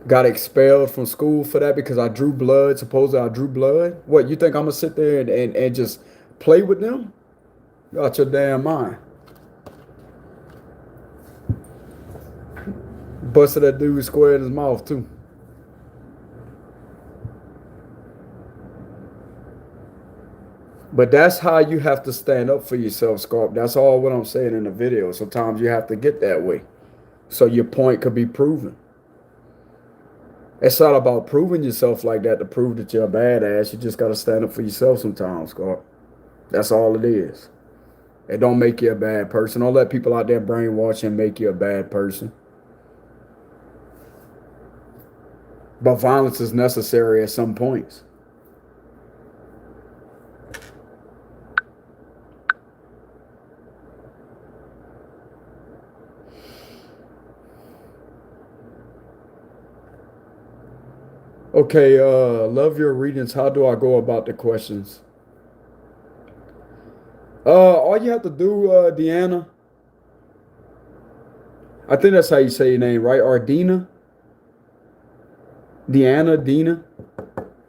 Got expelled from school for that because I drew blood. Supposedly I drew blood. What, you think I'm going to sit there and just play with them? You out your damn mind. Busted that dude square in his mouth too. But that's how you have to stand up for yourself, Scarp. That's all what I'm saying in the video. Sometimes you have to get that way so your point could be proven. It's not about proving yourself like that to prove that you're a badass. You just got to stand up for yourself sometimes, Scarp. That's all it is. It don't make you a bad person. Don't let people out there brainwash and make you a bad person. But violence is necessary at some points. Okay, love your readings. How do I go about the questions? All you have to do, Deanna, I think that's how you say your name, right? Or Deanna? Deanna?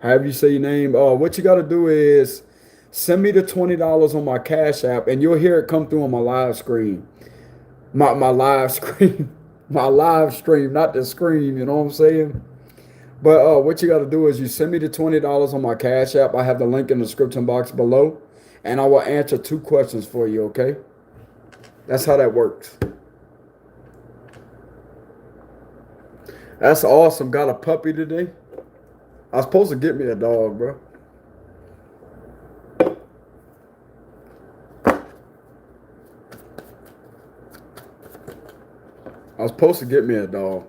However you say your name. What you got to do is send me the $20 on my Cash App, and you'll hear it come through on my live screen. My live screen. My live stream, not the screen, you know what I'm saying? But what you got to do is you send me the $20 on my Cash App. I have the link in the description box below. And I will answer 2 questions for you, okay? That's how that works. That's awesome. Got a puppy today? I was supposed to get me a dog, bro. I was supposed to get me a dog.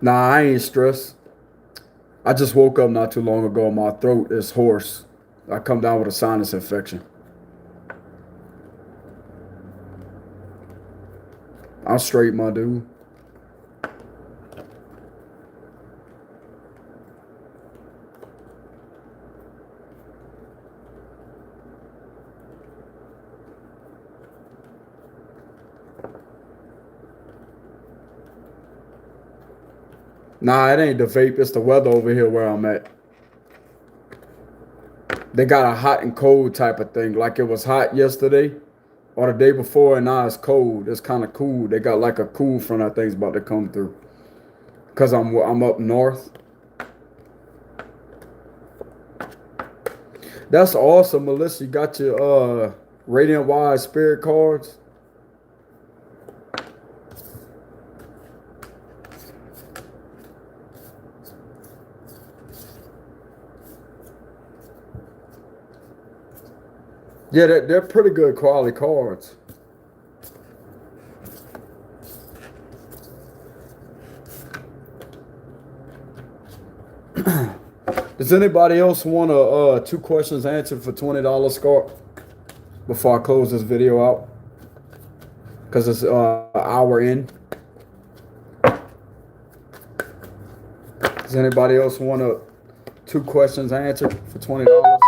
Nah, I ain't stressed. I just woke up not too long ago. My throat is hoarse. I come down with a sinus infection. I'm straight, my dude. Nah, it ain't the vape. It's the weather over here where I'm at. They got a hot and cold type of thing. Like it was hot yesterday or the day before, and now it's cold. It's kind of cool. They got like a cool front of things about to come through. Cause I'm up north. That's awesome, Melissa. You got your Radiant Wise Spirit cards. Yeah, they're pretty good quality cards. Does anybody else want two questions answered for $20, Scarp? Before I close this video out, because it's an hour in. Does anybody else want two questions answered for $20?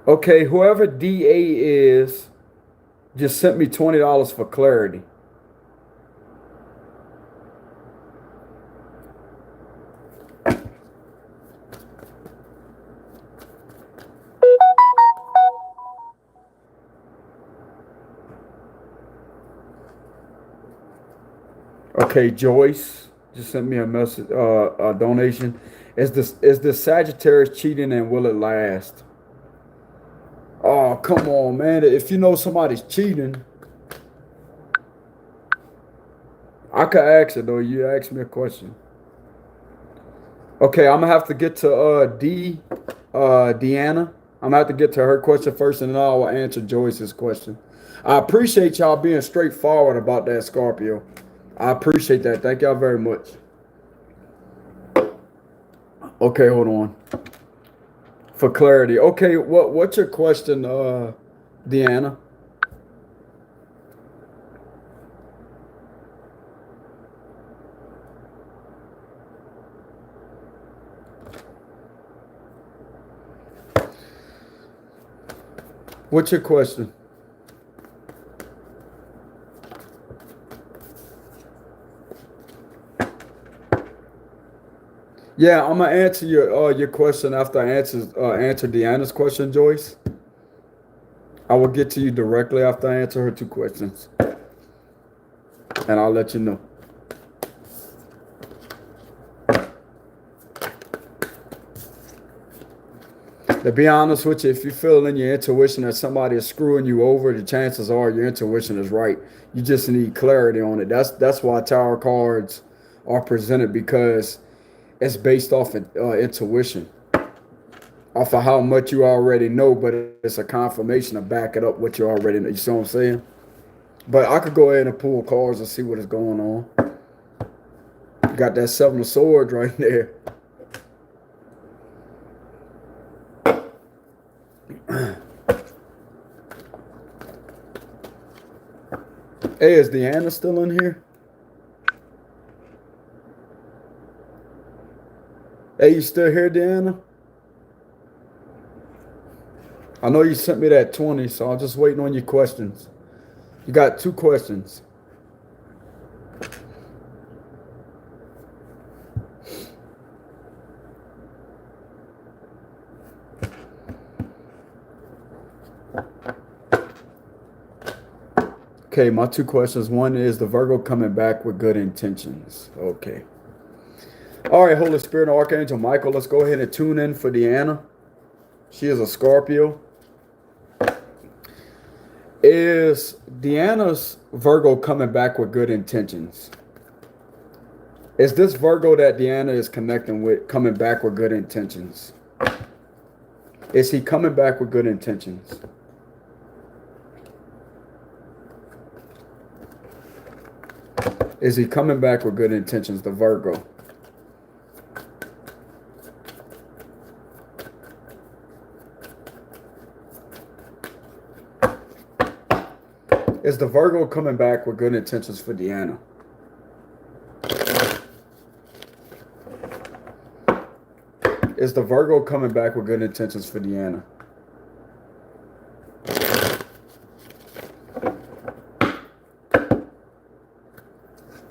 Okay, whoever DA is, just sent me $20 for clarity. Okay, Joyce just sent me a message, a donation. Is this Sagittarius cheating and will it last? Oh, come on, man. If you know somebody's cheating, I could ask it though. You asked me a question. Okay, I'm gonna have to get to Deanna. I'm gonna have to get to her question first, and then I will answer Joyce's question. I appreciate y'all being straightforward about that, Scorpio. I appreciate that. Thank y'all very much. Okay, hold on. For clarity. Okay, what's your question, Deanna? What's your question? Yeah, I'm gonna answer your question after I answer Deanna's question, Joyce. I will get to you directly after I answer her two questions, and I'll let you know. To be honest with you, if you feel in your intuition that somebody is screwing you over, the chances are your intuition is right. You just need clarity on it. That's why tarot cards are presented, because it's based off of intuition, off of how much you already know, but it's a confirmation to back it up what you already know. You see what I'm saying? But I could go ahead and pull cards and see what is going on. You got that Seven of Swords right there. Hey, is Deanna still in here? Hey, you still here, Deanna? I know you sent me that 20, so I'm just waiting on your questions. You got two questions. Okay, my two questions. One is the Virgo coming back with good intentions. Okay. All right, Holy Spirit and Archangel Michael, let's go ahead and tune in for Deanna. She is a Scorpio. Is Deanna's Virgo coming back with good intentions? Is this Virgo that Deanna is connecting with coming back with good intentions? Is he coming back with good intentions? Is he coming back with good intentions, the Virgo? Is the Virgo coming back with good intentions for Deanna? Is the Virgo coming back with good intentions for Deanna?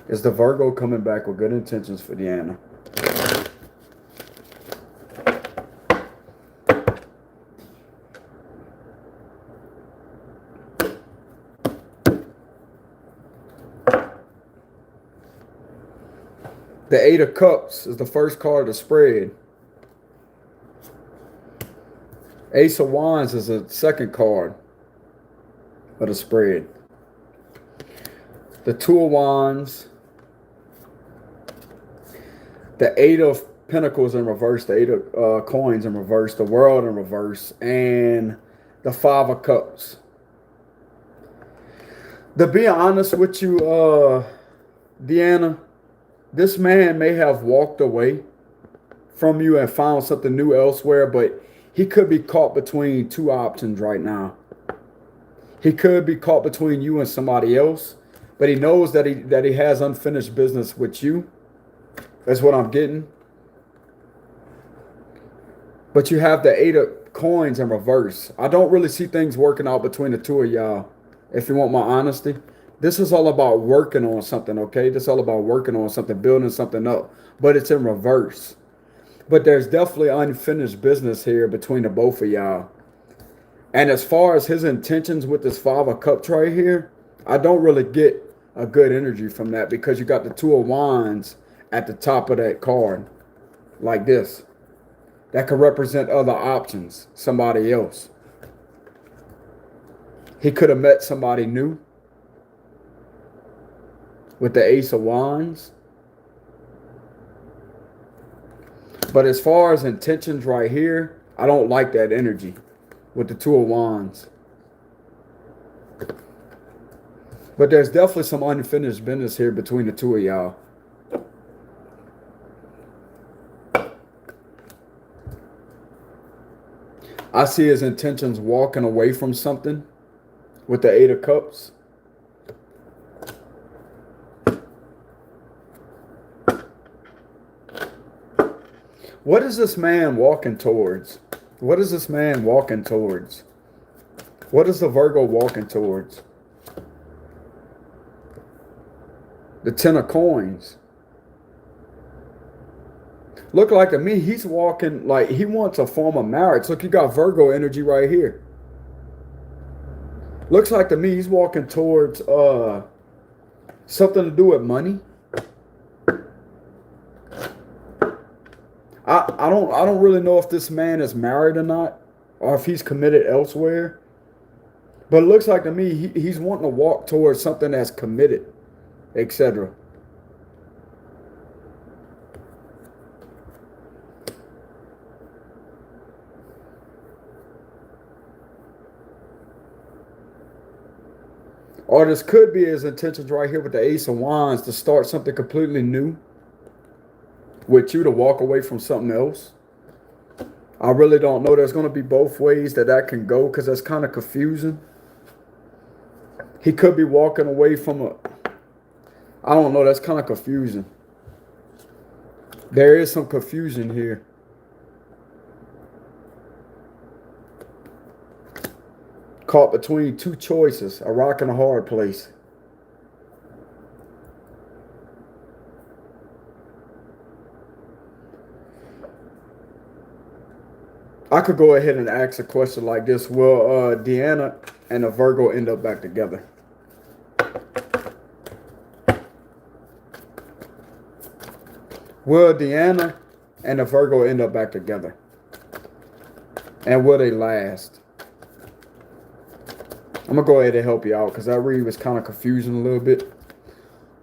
Is the Virgo coming back with good intentions for Deanna? The Eight of Cups is the first card of the spread. Ace of Wands is the second card of the spread. The Two of Wands. The Eight of Pentacles in reverse. The Eight of Coins in reverse. The World in reverse. And the Five of Cups. To be honest with you, Deanna, this man may have walked away from you and found something new elsewhere, but he could be caught between two options right now. He could be caught between you and somebody else, but he knows that he has unfinished business with you. That's what I'm getting. But you have the Eight of Coins in reverse. I don't really see things working out between the two of y'all, if you want my honesty. This is all about working on something, okay? This is all about working on something, building something up. But it's in reverse. But there's definitely unfinished business here between the both of y'all. And as far as his intentions with this Five of Cups right here, I don't really get a good energy from that, because you got the Two of Wands at the top of that card, like this. That could represent other options, somebody else. He could have met somebody new with the Ace of Wands. But as far as intentions right here, I don't like that energy with the Two of Wands. But there's definitely some unfinished business here between the two of y'all. I see his intentions walking away from something with the Eight of Cups. What is this man walking towards? What is this man walking towards? What is the Virgo walking towards? The Ten of Coins. Look like to me, he's walking like he wants a form of marriage. Look, you got Virgo energy right here. Looks like to me he's walking towards something to do with money. I don't really know if this man is married or not, or if he's committed elsewhere. But it looks like to me he's wanting to walk towards something that's committed, etc. Or this could be his intentions right here with the Ace of Wands, to start something completely new with you, to walk away from something else. I really don't know. There's going to be both ways that can go, because that's kind of confusing. He could be walking away from I don't know. That's kind of confusing. There is some confusion here. Caught between two choices, a rock and a hard place. I could go ahead and ask a question like this. Will Deanna and the Virgo end up back together? Will Deanna and the Virgo end up back together? And will they last? I'm going to go ahead and help you out, because that read was kind of confusing a little bit.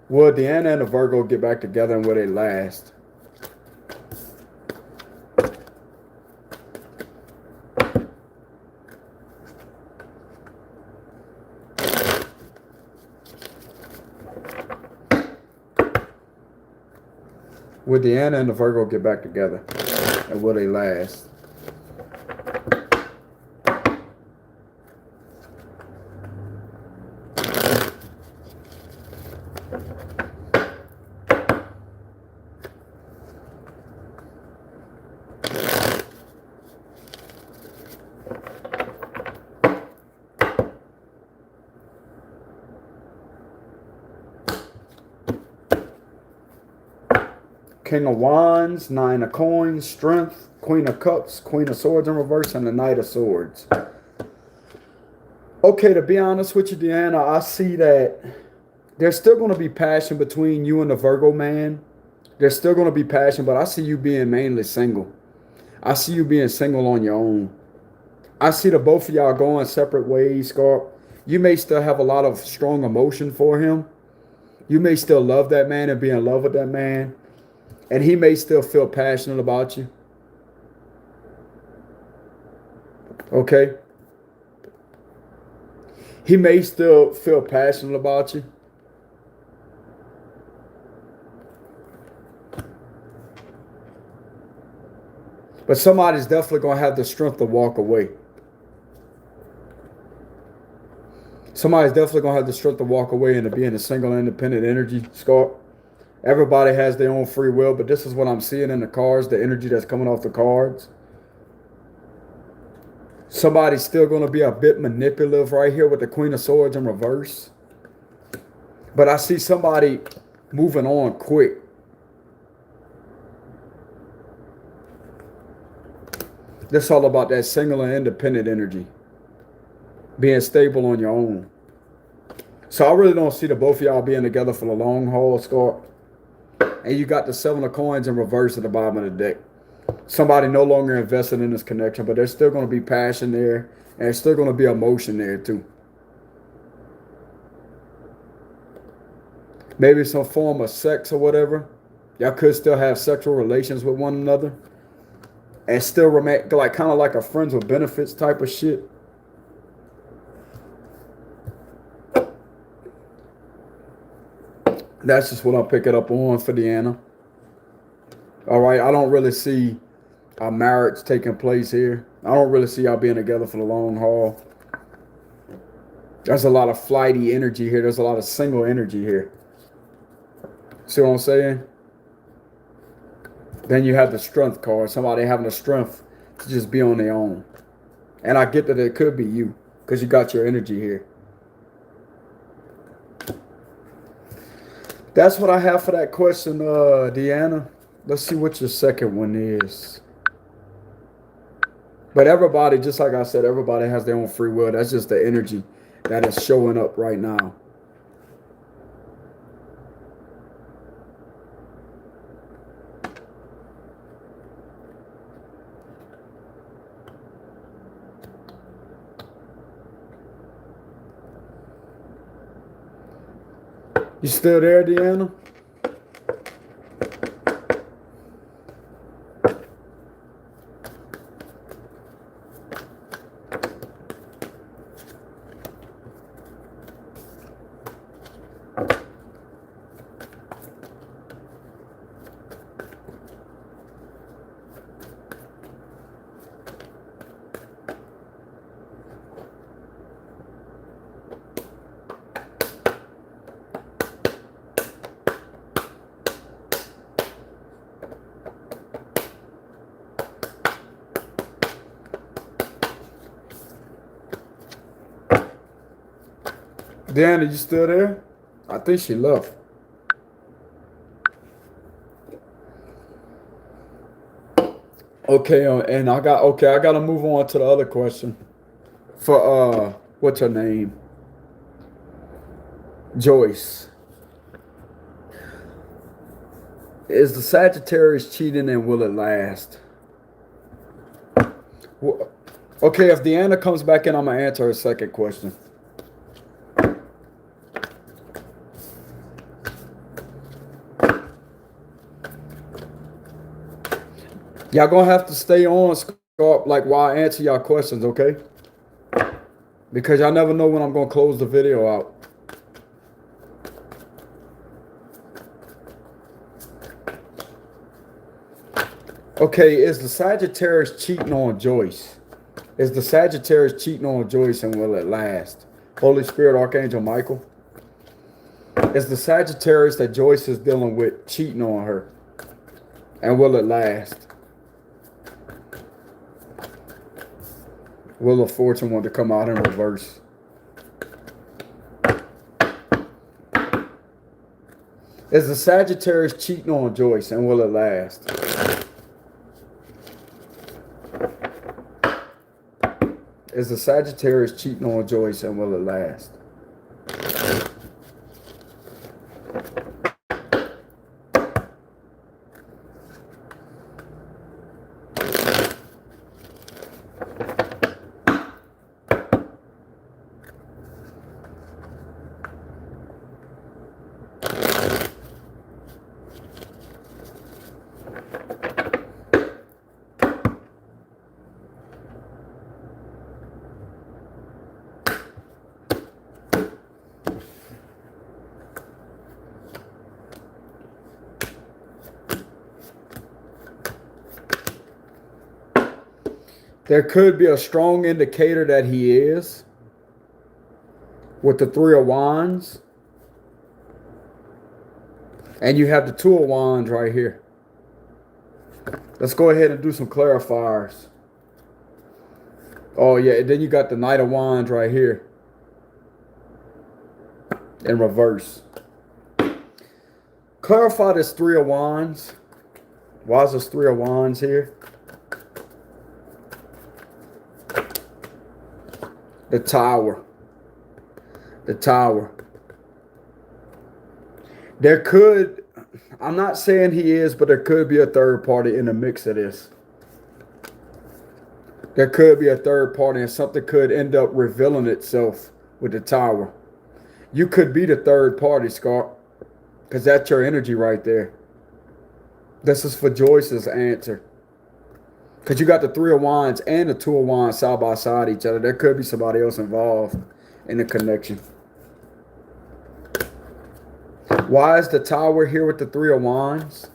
Will Deanna and the Virgo get back together, and will they last? Will Deanna and the Virgo get back together? And will they last? King of Wands, Nine of Coins, Strength, Queen of Cups, Queen of Swords in reverse, and the Knight of Swords. Okay, to be honest with you, Deanna, I see that there's still going to be passion between you and the Virgo man. There's still going to be passion, but I see you being mainly single. I see you being single on your own. I see the both of y'all going separate ways, Scorp. You may still have a lot of strong emotion for him. You may still love that man and be in love with that man. And he may still feel passionate about you. Okay? He may still feel passionate about you. But somebody's definitely going to have the strength to walk away. Somebody's definitely going to have the strength to walk away and to be in a single independent energy, Scott. Everybody has their own free will, but this is what I'm seeing in the cards, the energy that's coming off the cards. Somebody's still going to be a bit manipulative right here with the Queen of Swords in reverse. But I see somebody moving on quick. This is all about that single and independent energy. Being stable on your own. So I really don't see the both of y'all being together for the long haul, Scott. And you got the Seven of Coins in reverse at the bottom of the deck. Somebody no longer invested in this connection, but there's still going to be passion there. And there's still going to be emotion there too. Maybe some form of sex or whatever. Y'all could still have sexual relations with one another. And still remain like kind of like a friends with benefits type of shit. That's just what I'm picking up on for Deanna. All right, I don't really see a marriage taking place here. I don't really see y'all being together for the long haul. There's a lot of flighty energy here. There's a lot of single energy here. See what I'm saying? Then you have the strength card. Somebody having the strength to just be on their own. And I get that it could be you because you got your energy here. That's what I have for that question, Deanna. Let's see what your second one is. But everybody, just like I said, everybody has their own free will. That's just the energy that is showing up right now. You still there, Deanna? Deanna, you still there? I think she left. Okay, and I gotta move on to the other question. For what's her name? Joyce. Is the Sagittarius cheating and will it last? Okay, if Deanna comes back in, I'm gonna answer her second question. Y'all gonna have to stay on, Scorp, like while I answer y'all questions, okay? Because y'all never know when I'm gonna close the video out. Okay, is the Sagittarius cheating on Joyce? Is the Sagittarius cheating on Joyce, and will it last? Holy Spirit, Archangel Michael. Is the Sagittarius that Joyce is dealing with cheating on her? And will it last? Wheel of Fortune want to come out in reverse. Is the Sagittarius cheating on Joyce, and will it last? Is the Sagittarius cheating on Joyce, and will it last? There could be a strong indicator that he is with the Three of Wands. And you have the Two of Wands right here. Let's go ahead and do some clarifiers. Oh, yeah. And then you got the Knight of Wands right here in reverse. Clarify this Three of Wands. Why is this Three of Wands here? The Tower. The Tower. There could, I'm not saying he is, but there could be a third party in the mix of this. There could be a third party, and something could end up revealing itself with the Tower. You could be the third party, Scar, because that's your energy right there. This is for Joyce's answer. Because you got the Three of Wands and the Two of Wands side by side each other. There could be somebody else involved in the connection. Why is the Tower here with the Three of Wands?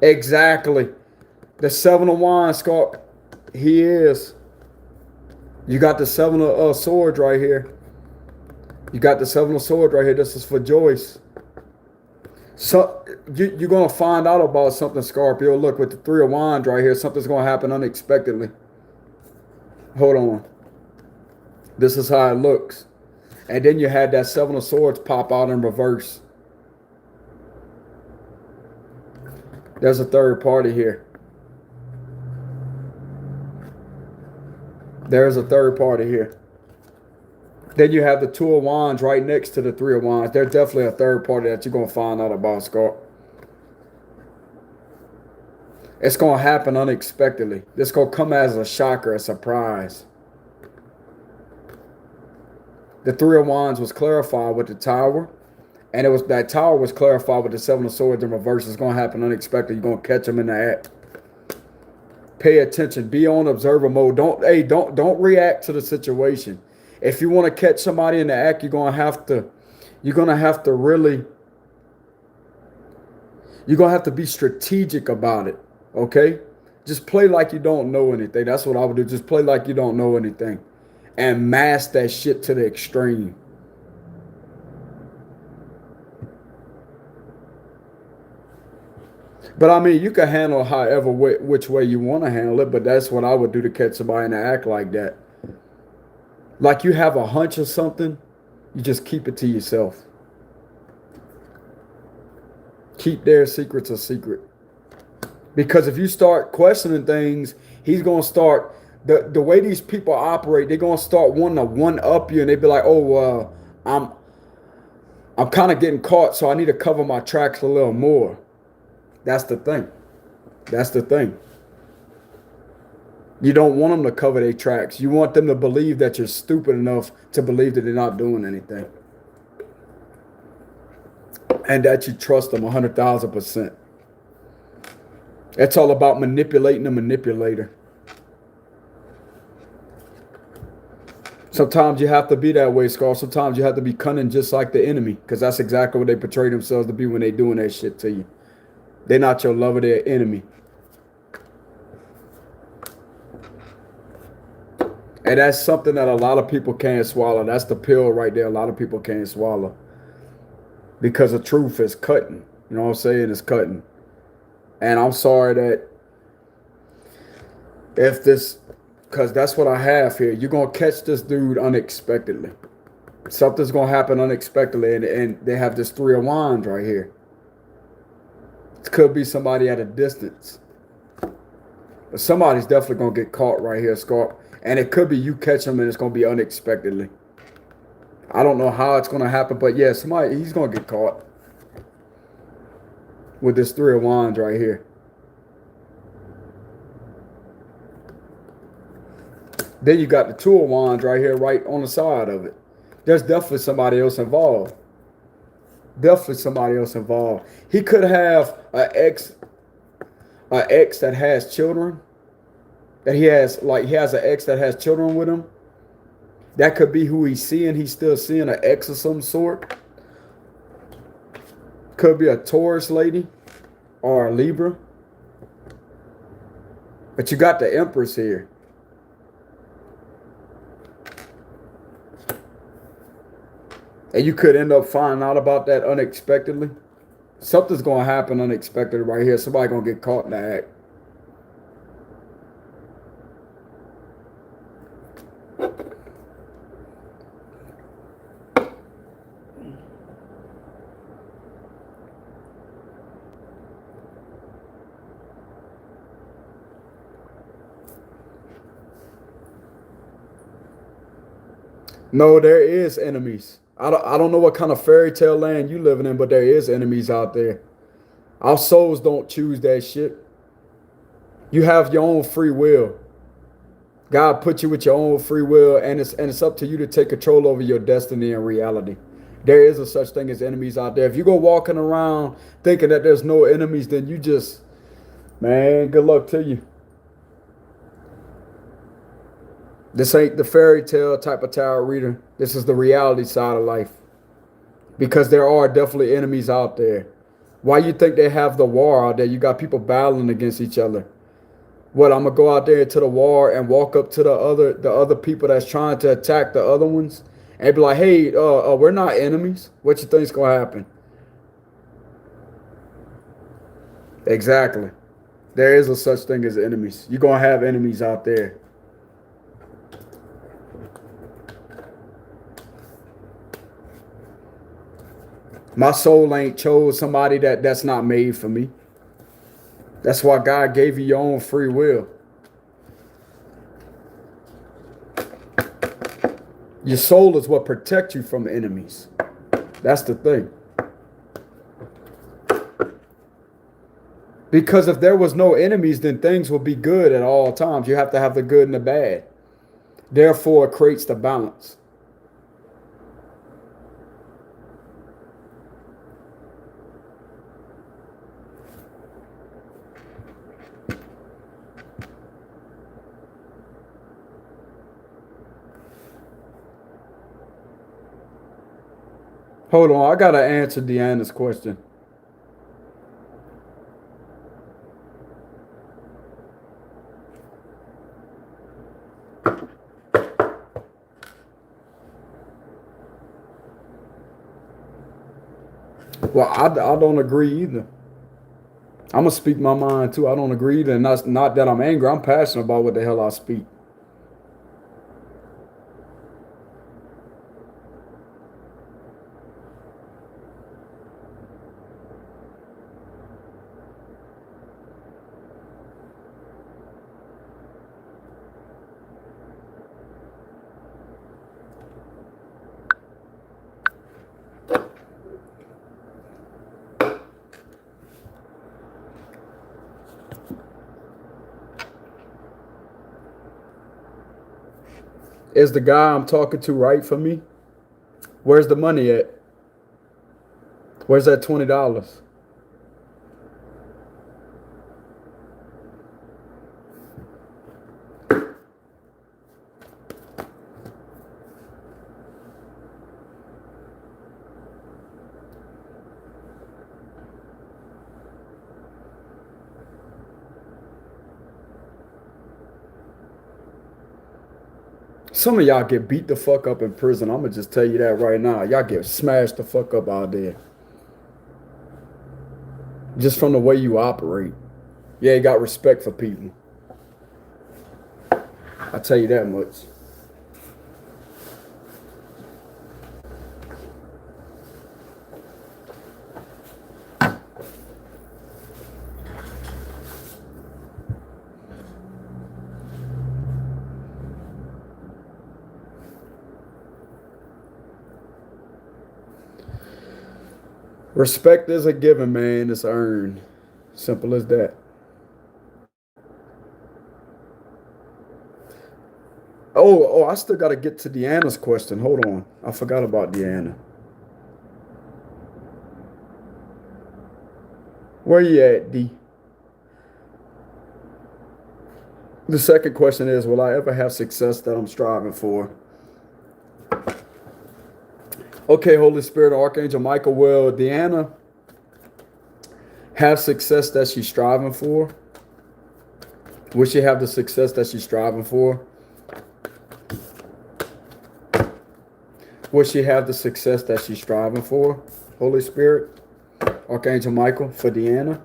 Exactly. The Seven of Wands, Scar, he is. You got the Seven of Swords right here. You got the Seven of Swords right here. This is for Joyce. So you're going to find out about something, Scorpio. Look, with the Three of Wands right here, something's going to happen unexpectedly. Hold on. This is how it looks. And then you had that Seven of Swords pop out in reverse. There's a third party here. There's a third party here. Then you have the Two of Wands right next to the Three of Wands. There's definitely a third party that you're going to find out about, Scar. It's going to happen unexpectedly. This going to come as a shocker, a surprise. The Three of Wands was clarified with the Tower. And it was that Tower was clarified with the Seven of Swords in reverse. It's going to happen unexpectedly. You're going to catch them in the act. Pay attention. Be on observer mode. Don't react to the situation. If you want to catch somebody in the act, you're gonna have to be strategic about it. Okay? Just play like you don't know anything. That's what I would do. Just play like you don't know anything. And mask that shit to the extreme. But I mean, you can handle however which way you want to handle it, but that's what I would do to catch somebody in the act like that. Like you have a hunch or something, you just keep it to yourself. Keep their secrets a secret. Because if you start questioning things, he's going to start, the way these people operate, they're going to start wanting to one-up you, and they be like, oh, I'm kind of getting caught, so I need to cover my tracks a little more. That's the thing. That's the thing. You don't want them to cover their tracks. You want them to believe that you're stupid enough to believe that they're not doing anything. And that you trust them 100,000%. It's all about manipulating the manipulator. Sometimes you have to be that way, Scar. Sometimes you have to be cunning just like the enemy. Because that's exactly what they portray themselves to be when they're doing that shit to you. They're not your lover, they're enemy. And that's something that a lot of people can't swallow. That's the pill right there. A lot of people can't swallow. Because the truth is cutting. You know what I'm saying? It's cutting. And I'm sorry that if this, because that's what I have here. You're going to catch this dude unexpectedly. Something's going to happen unexpectedly. And they have this three of wands right here. It could be somebody at a distance. But somebody's definitely going to get caught right here, Scorp. And it could be you catch him and it's going to be unexpectedly. I don't know how it's going to happen, but yeah, he's going to get caught with this three of wands right here. Then you got the two of wands right here, right on the side of it. There's definitely somebody else involved. Definitely somebody else involved. He could have an ex that has children. That he has an ex that has children with him. That could be who he's seeing. He's still seeing an ex of some sort. Could be a Taurus lady or a Libra. But you got the Empress here. And you could end up finding out about that unexpectedly. Something's going to happen unexpectedly right here. Somebody's going to get caught in the act. No, there is enemies. I don't know what kind of fairy tale land you living in, but there is enemies out there. Our souls don't choose that shit. You have your own free will. God put you with your own free will, and it's up to you to take control over your destiny and reality. There is a such thing as enemies out there. If you go walking around thinking that there's no enemies, then you just, man, good luck to you. This ain't the fairy tale type of tarot reader. This is the reality side of life. Because there are definitely enemies out there. Why you think they have the war out there? You got people battling against each other. What, I'm gonna go out there into the war and walk up to the other people that's trying to attack the other ones and be like, hey, we're not enemies. What you think's gonna happen? Exactly. There is a such thing as enemies. You're gonna have enemies out there. My soul ain't chose somebody that's not made for me. That's why God gave you your own free will. Your soul is what protects you from enemies. That's the thing. Because if there was no enemies, then things would be good at all times. You have to have the good and the bad. Therefore, it creates the balance. Hold on, I gotta answer Deanna's question. Well, I don't agree either. I'm gonna speak my mind too. I don't agree either, and that's not that I'm angry. I'm passionate about what the hell I speak. Is the guy I'm talking to right for me? Where's the money at? Where's that $20? Some of y'all get beat the fuck up in prison. I'm going to just tell you that right now. Y'all get smashed the fuck up out there. Just from the way you operate. You ain't got respect for people. I tell you that much. Respect is a given, man. It's earned. Simple as that. Oh, I still got to get to Deanna's question. Hold on. I forgot about Deanna. Where you at, D? The second question is, will I ever have success that I'm striving for? Okay, Holy Spirit, Archangel Michael, will Deanna have success that she's striving for? Will she have the success that she's striving for? Will she have the success that she's striving for? Holy Spirit, Archangel Michael, for Deanna.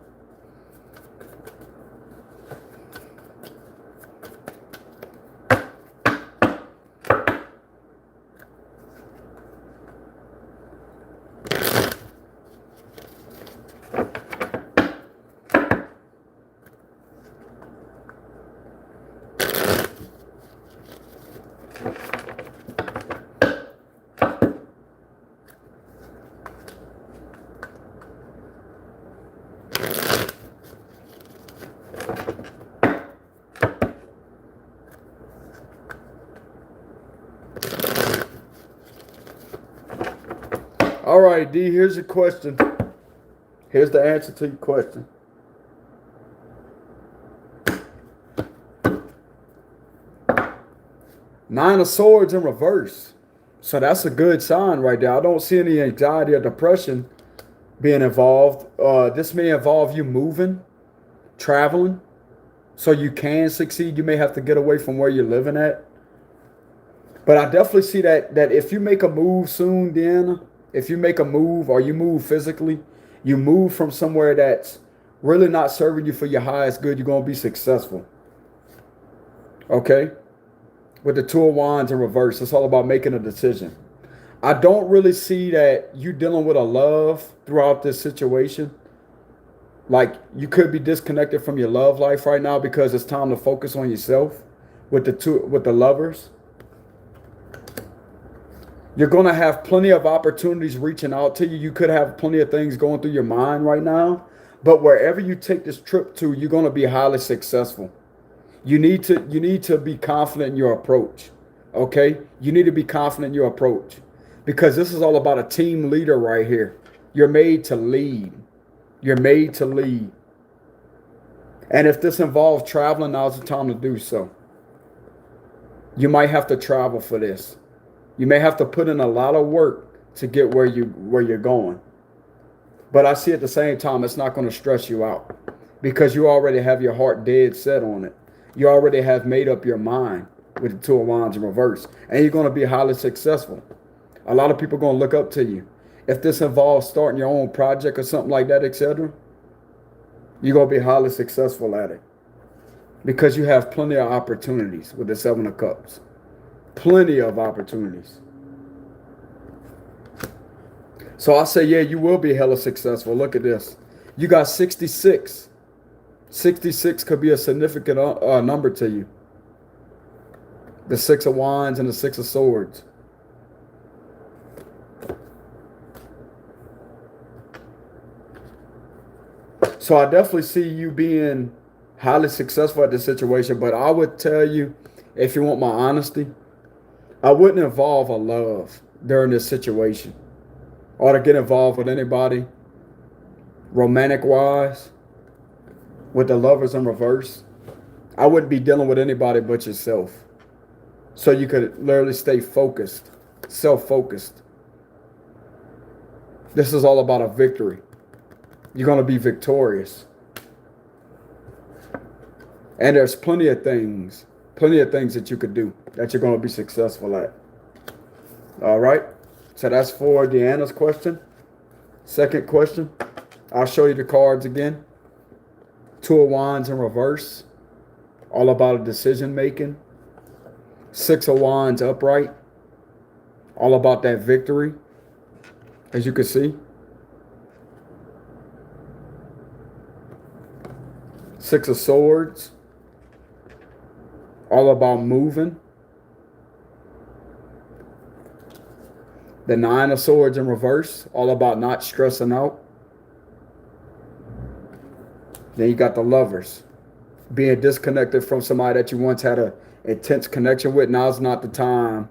All right, D, here's your question. Here's the answer to your question. Nine of Swords in reverse. So that's a good sign right there. I don't see any anxiety or depression being involved. This may involve you moving, traveling, so you can succeed. You may have to get away from where you're living at. But I definitely see that if you make a move soon, Deanna, if you make a move or you move physically, you move from somewhere that's really not serving you for your highest good, you're going to be successful. Okay? With the Two of Wands in reverse, it's all about making a decision. I don't really see that you dealing with a love throughout this situation. Like, you could be disconnected from your love life right now because it's time to focus on yourself with the lovers. You're going to have plenty of opportunities reaching out to you. You could have plenty of things going through your mind right now. But wherever you take this trip to, you're going to be highly successful. You need to be confident in your approach. Okay? You need to be confident in your approach. Because this is all about a team leader right here. You're made to lead. You're made to lead. And if this involves traveling, now's the time to do so. You might have to travel for this. You may have to put in a lot of work to get where you're going. But I see at the same time, it's not going to stress you out because you already have your heart dead set on it. You already have made up your mind with the Two of Wands in reverse. And you're going to be highly successful. A lot of people are going to look up to you. If this involves starting your own project or something like that, etc., you're going to be highly successful at it. Because you have plenty of opportunities with the Seven of Cups. Plenty of opportunities. So I say, yeah, you will be hella successful. Look at this. You got 66. 66 could be a significant number to you. The Six of Wands and the Six of Swords. So I definitely see you being highly successful at this situation. But I would tell you, if you want my honesty, I wouldn't involve a love during this situation or to get involved with anybody romantic-wise with the lovers in reverse. I wouldn't be dealing with anybody but yourself. So you could literally stay focused, self-focused. This is all about a victory. You're going to be victorious. And there's plenty of things Plenty of things that you could do that you're going to be successful at. All right. So that's for Deanna's question. Second question. I'll show you the cards again. Two of Wands in reverse. All about decision making. Six of Wands upright. All about that victory. As you can see. Six of Swords. All about moving. The Nine of Swords in reverse. All about not stressing out. Then you got the Lovers. Being disconnected from somebody that you once had an intense connection with. Now's not the time.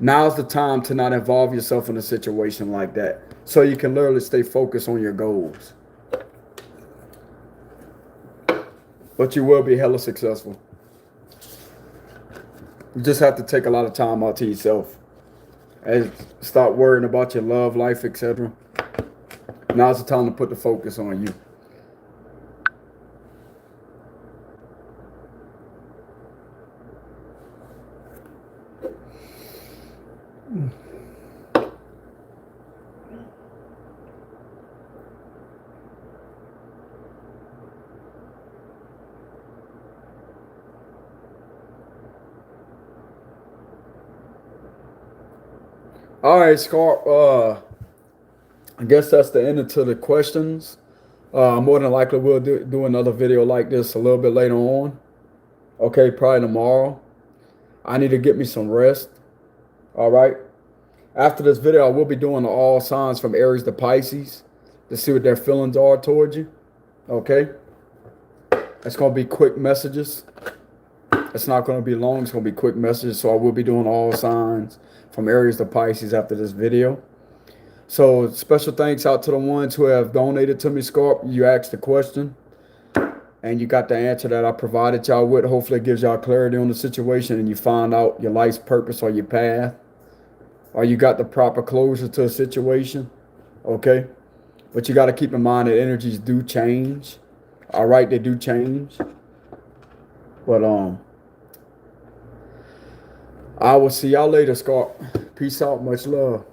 Now's the time to not involve yourself in a situation like that. So you can literally stay focused on your goals. But you will be hella successful. You just have to take a lot of time out to yourself. And stop worrying about your love life, etc. Now's the time to put the focus on you. All right, Scarp. I guess that's the end of the questions. More than likely, we'll do another video like this a little bit later on. Okay, probably tomorrow. I need to get me some rest. All right. After this video, I will be doing all signs from Aries to Pisces to see what their feelings are towards you. Okay. It's going to be quick messages. It's not going to be long. It's going to be quick messages. So I will be doing all signs from Aries to Pisces after this video. So special thanks out to the ones who have donated to me, Scarp. You asked the question and you got the answer that I provided y'all with. Hopefully it gives y'all clarity on the situation and you find out your life's purpose or your path, or you got the proper closure to a situation. Okay. But you got to keep in mind that energies do change. All right. They do change. But I will see y'all later, Scarp. Peace out. Much love.